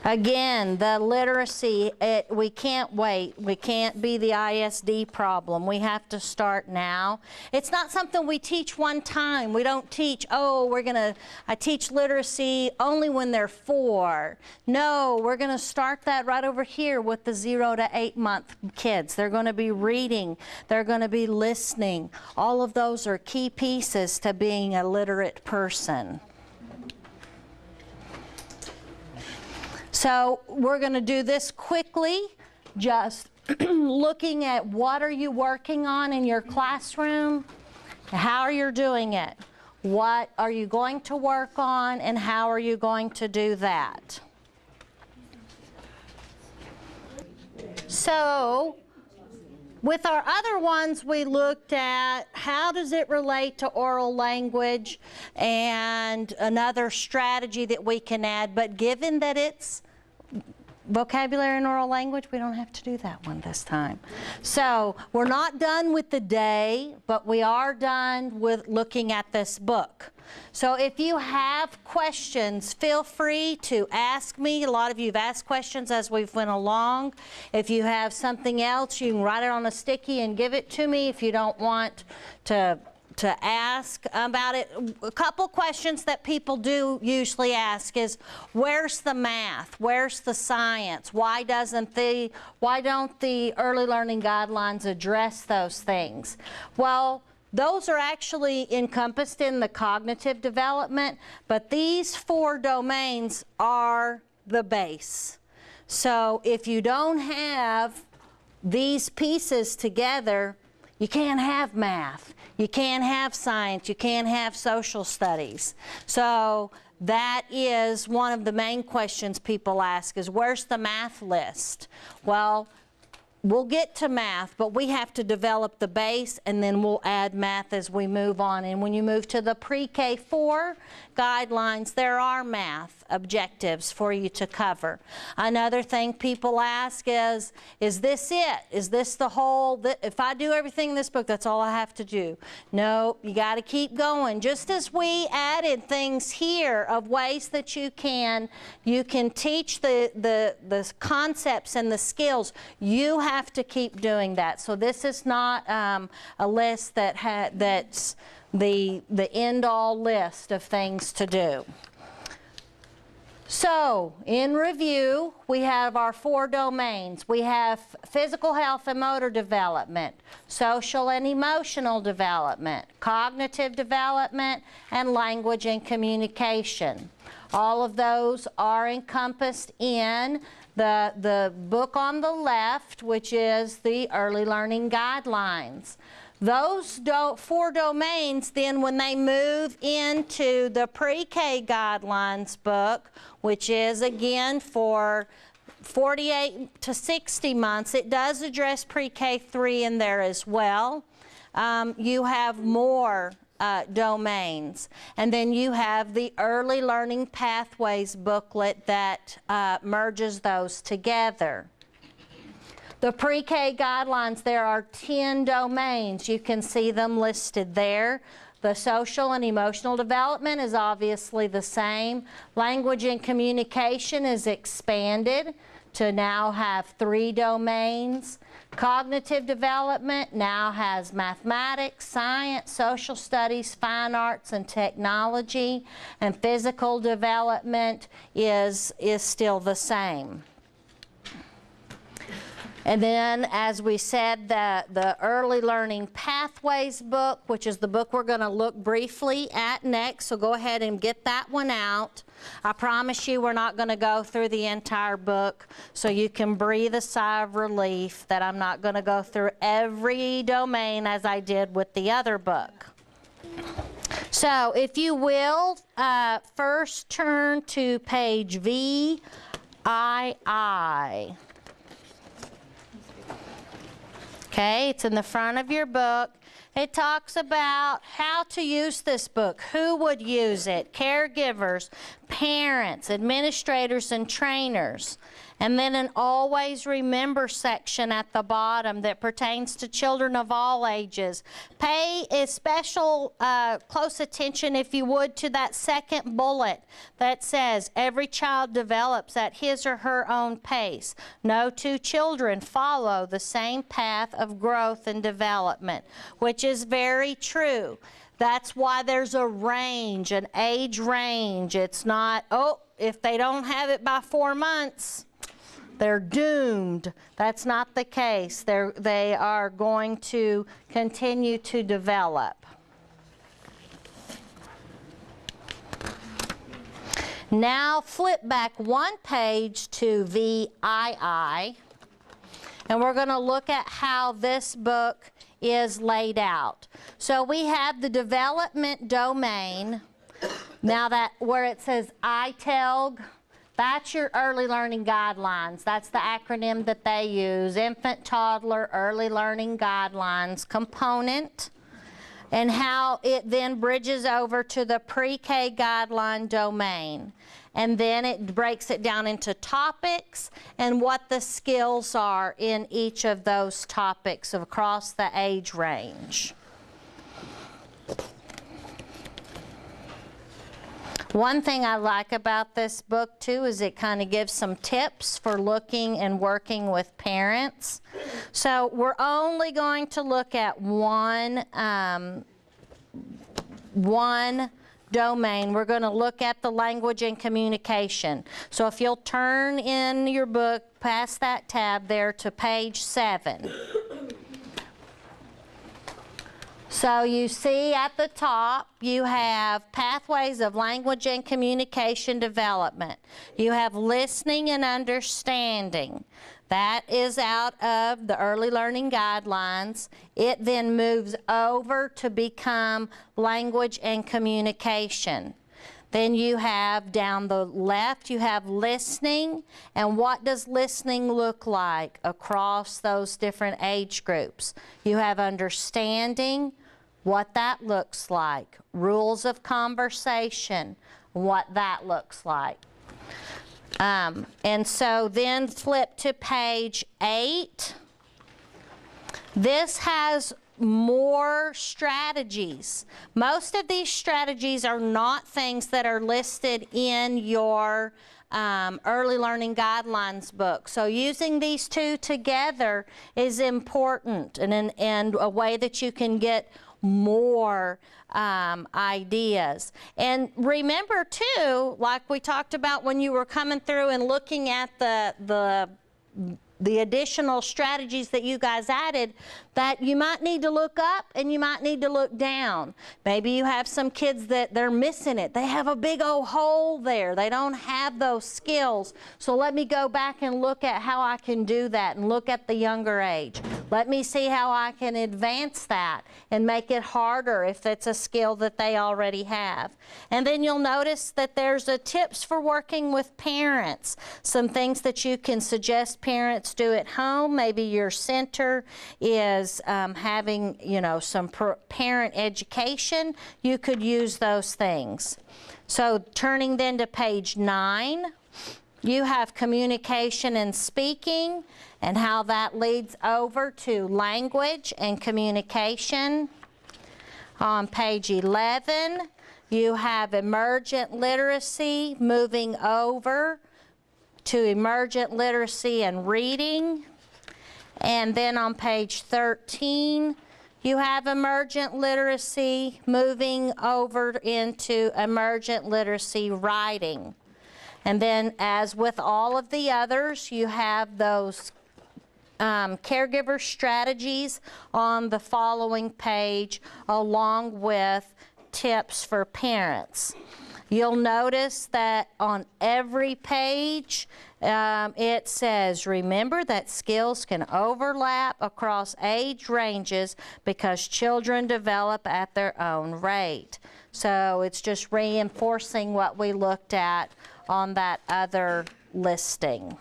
Again, the literacy, we can't wait. We can't be the ISD problem. We have to start now. It's not something we teach one time. We don't teach, I teach literacy only when they're 4. No, we're going to start that right over here with the 0 to 8 month kids. They're going to be reading. They're going to be listening. All of those are key pieces to being a literate person. So we're going to do this quickly, just looking at what are you working on in your classroom, how are you doing it, what are you going to work on, and how are you going to do that. So with our other ones, we looked at how does it relate to oral language and another strategy that we can add, but given that it's vocabulary and oral language, we don't have to do that one this time. So we're not done with the day, but we are done with looking at this book. So if you have questions, feel free to ask me. A lot of you have asked questions as we've went along. If you have something else, you can write it on a sticky and give it to me. If you don't want to ask about it. A couple questions that people do usually ask is, where's the math? Where's the science? Why don't the early learning guidelines address those things? Well, those are actually encompassed in the cognitive development, but these 4 domains are the base. So if you don't have these pieces together, you can't have math, you can't have science, you can't have social studies. So that is one of the main questions people ask is, where's the math list? Well, we'll get to math, but we have to develop the base, and then we'll add math as we move on. And when you move to the pre-K 4 guidelines, there are math objectives for you to cover. Another thing people ask is this it? Is this the whole, if I do everything in this book, that's all I have to do? No, you got to keep going. Just as we added things here of ways that you can teach the concepts and the skills, you have to keep doing that. So this is not a list that's the end-all list of things to do. So, in review, we have our 4 domains. We have physical health and motor development, social and emotional development, cognitive development, and language and communication. All of those are encompassed in the book on the left, which is the Early Learning Guidelines. Those 4 domains, then when they move into the pre-K guidelines book, which is again for 48 to 60 months, it does address pre-K 3 in there as well. You have more domains. And then you have the Early Learning Pathways booklet that merges those together. The pre-K guidelines, there are 10 domains. You can see them listed there. The social and emotional development is obviously the same. Language and communication is expanded to now have 3 domains. Cognitive development now has mathematics, science, social studies, fine arts, and technology. And physical development is still the same. And then, as we said, the Early Learning Pathways book, which is the book we're going to look briefly at next, so go ahead and get that one out. I promise you we're not going to go through the entire book, so you can breathe a sigh of relief that I'm not going to go through every domain as I did with the other book. So, if you will, first turn to page VII. Okay, it's in the front of your book. It talks about how to use this book, who would use it, caregivers, parents, administrators, and trainers. And then an always remember section at the bottom that pertains to children of all ages. Pay a special close attention, if you would, to that second bullet that says every child develops at his or her own pace. No 2 children follow the same path of growth and development, which is very true. That's why there's a range, an age range. It's not, oh, if they don't have it by 4 months, they're doomed. That's not the case. They are going to continue to develop. Now flip back 1 page to VII, and we're going to look at how this book is laid out. So we have the development domain. Now that where it says ITELG, that's your early learning guidelines. That's the acronym that they use. Infant, toddler, early learning guidelines component. And how it then bridges over to the pre-K guideline domain. And then it breaks it down into topics and what the skills are in each of those topics across the age range. One thing I like about this book too is it kind of gives some tips for looking and working with parents. So we're only going to look at one one domain. We're going to look at the language and communication. So if you'll turn in your book past that tab there to page 7. So you see at the top you have pathways of language and communication development. You have listening and understanding. That is out of the early learning guidelines. It then moves over to become language and communication. Then you have down the left, you have listening. And what does listening look like across those different age groups? You have understanding, what that looks like. Rules of conversation, what that looks like. And so then flip to page 8. This has more strategies. Most of these strategies are not things that are listed in your early learning guidelines book. So using these two together is important, and a way that you can get more ideas. And remember too, like we talked about when you were coming through and looking at the additional strategies that you guys added, that you might need to look up and you might need to look down. Maybe you have some kids that they're missing it. They have a big old hole there. They don't have those skills. So let me go back and look at how I can do that and look at the younger age. Let me see how I can advance that and make it harder if it's a skill that they already have. And then you'll notice that there's a tips for working with parents. Some things that you can suggest parents do at home. Maybe your center is having, some parent education. You could use those things. So turning then to page 9, you have communication and speaking and how that leads over to language and communication. On page 11, you have emergent literacy moving over to emergent literacy and reading. And then on page 13, you have emergent literacy moving over into emergent literacy writing. And then, as with all of the others, you have those caregiver strategies on the following page, along with tips for parents. You'll notice that on every page, it says, remember that skills can overlap across age ranges because children develop at their own rate. So it's just reinforcing what we looked at on that other listing.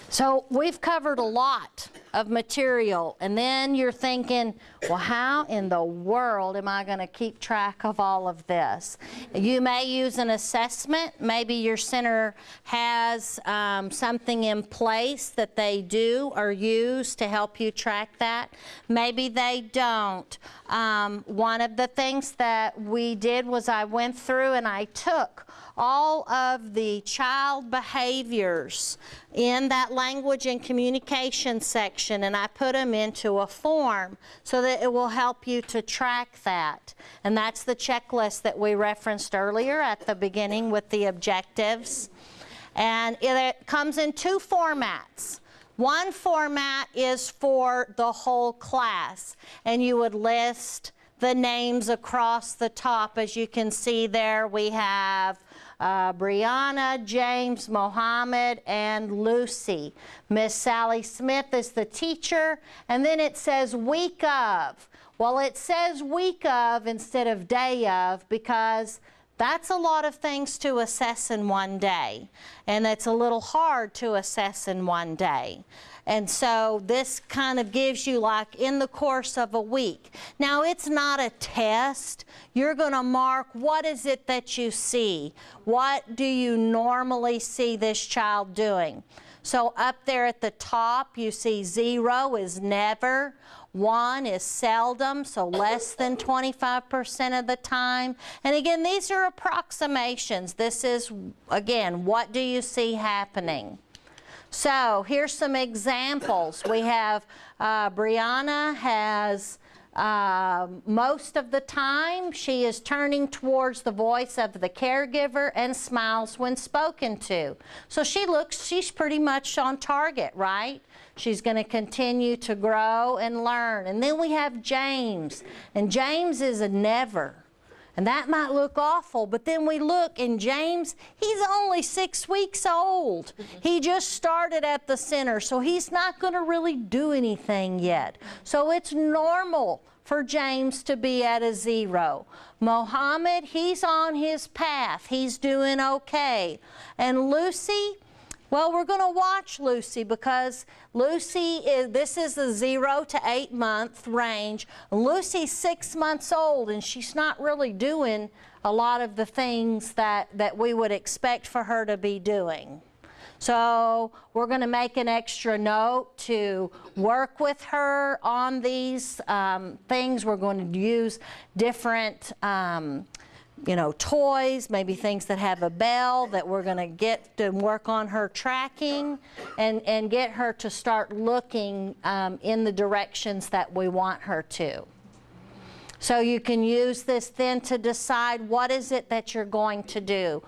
So we've covered a lot of material, and then you're thinking, well, how in the world am I going to keep track of all of this? You may use an assessment. Maybe your center has something in place that they do or use to help you track that. Maybe they don't. One of the things that we did was I went through and I took all of the child behaviors in that language and communication section, and I put them into a form so that it will help you to track that. And that's the checklist that we referenced earlier at the beginning with the objectives. And it comes in 2 formats. One format is for the whole class, and you would list the names across the top. As you can see there, we have Brianna, James, Mohammed, and Lucy. Miss Sally Smith is the teacher, and then it says week of. Well, it says week of instead of day of because that's a lot of things to assess in one day, and it's a little hard to assess in one day. And so this kind of gives you like in the course of a week. Now it's not a test. You're going to mark what is it that you see. What do you normally see this child doing? So up there at the top you see 0 is never. 1 is seldom, so less than 25% of the time. And again, these are approximations. This is, again, what do you see happening? So here's some examples. We have Brianna has Most of the time, she is turning towards the voice of the caregiver and smiles when spoken to. So she's pretty much on target, right? She's going to continue to grow and learn. And then we have James. And James is a never. And that might look awful, but then we look, and James, he's only 6 weeks old. He just started at the center, so he's not going to really do anything yet. So it's normal for James to be at a 0. Mohammed, he's on his path. He's doing okay. And Lucy, well, we're going to watch Lucy because Lucy this is the 0 to 8 month range. Lucy's 6 months old, and she's not really doing a lot of the things that we would expect for her to be doing. So we're going to make an extra note to work with her on these things. We're going to use different toys, maybe things that have a bell that we're going to get to work on her tracking and get her to start looking in the directions that we want her to. So you can use this then to decide what is it that you're going to do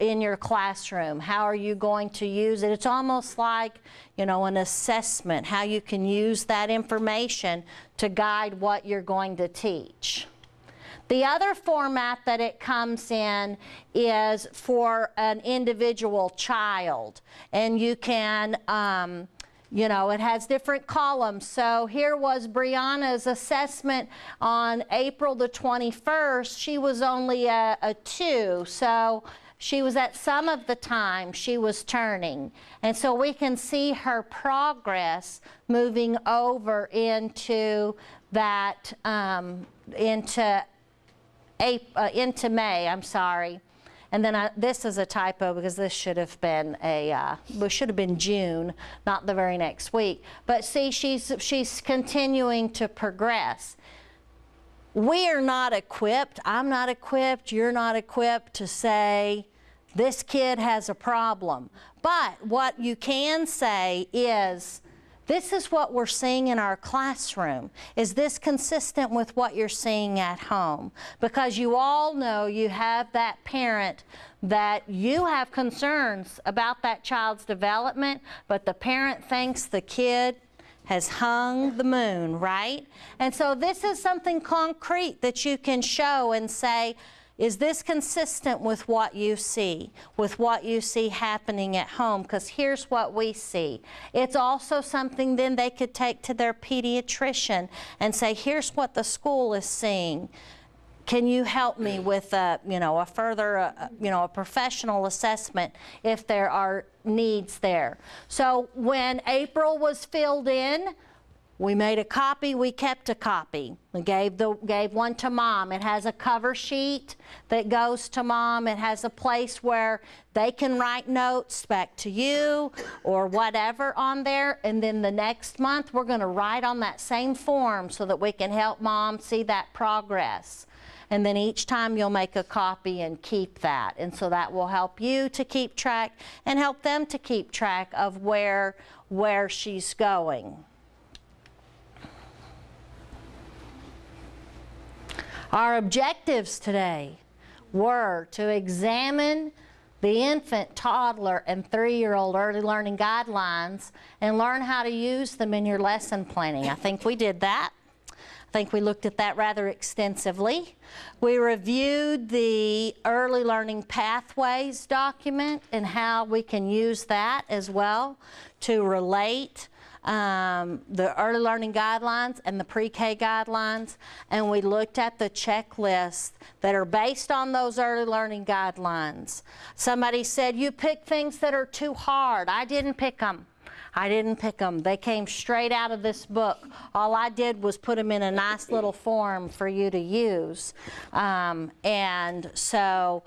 in your classroom. How are you going to use it? It's almost like, an assessment, how you can use that information to guide what you're going to teach. The other format that it comes in is for an individual child, and you can, it has different columns. So here was Brianna's assessment on April the 21st. She was only a 2, so she was at some of the time she was turning. And so we can see her progress moving over into that, into May, I'm sorry. And then this is a typo because this should have been June, not the very next week. But see, she's continuing to progress. We are not equipped, I'm not equipped, you're not equipped to say, this kid has a problem. But what you can say is, this is what we're seeing in our classroom. Is this consistent with what you're seeing at home? Because you all know you have that parent that you have concerns about that child's development, but the parent thinks the kid has hung the moon, right? And so this is something concrete that you can show and say, is this consistent with what you see happening at home? Because here's what we see. It's also something then they could take to their pediatrician and say, here's what the school is seeing. Can you help me with a professional assessment if there are needs there? So when April was filled in, we made a copy, we kept a copy. We gave one to Mom. It has a cover sheet that goes to Mom. It has a place where they can write notes back to you or whatever on there. And then the next month, we're going to write on that same form so that we can help Mom see that progress. And then each time you'll make a copy and keep that. And so that will help you to keep track and help them to keep track of where she's going. Our objectives today were to examine the infant, toddler, and 3-year-old early learning guidelines and learn how to use them in your lesson planning. I think we did that. I think we looked at that rather extensively. We reviewed the early learning pathways document and how we can use that as well to relate the early learning guidelines and the pre-K guidelines, and we looked at the checklists that are based on those early learning guidelines. Somebody said, you pick things that are too hard. I didn't pick them. I didn't pick them. They came straight out of this book. All I did was put them in a nice little form for you to use. And so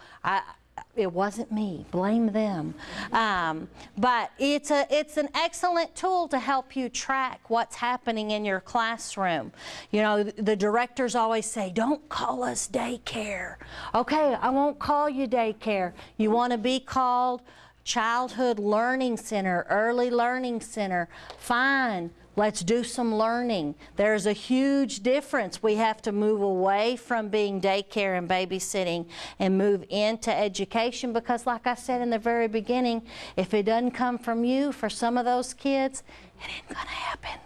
it wasn't me, blame them. But it's an excellent tool to help you track what's happening in your classroom. You know, the directors always say, don't call us daycare. Okay, I won't call you daycare. You want to be called Childhood Learning Center, Early Learning Center. Fine. Let's do some learning. There's a huge difference. We have to move away from being daycare and babysitting and move into education, because like I said in the very beginning, if it doesn't come from you, for some of those kids, it ain't gonna happen.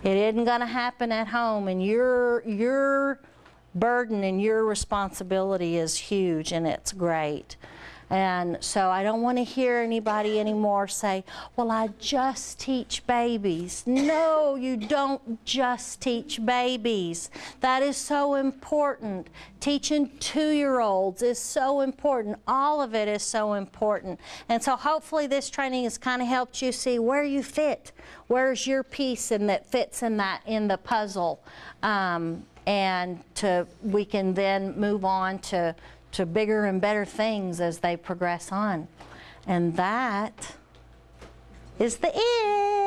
It isn't gonna happen at home, and your burden and your responsibility is huge, and it's great. And so I don't want to hear anybody anymore say, well, I just teach babies. No, you don't just teach babies. That is so important. Teaching 2-year-olds is so important. All of it is so important. And so hopefully this training has kind of helped you see where you fit. Where's your piece and that fits in the puzzle. And we can then move on to bigger and better things as they progress on. And that is the end.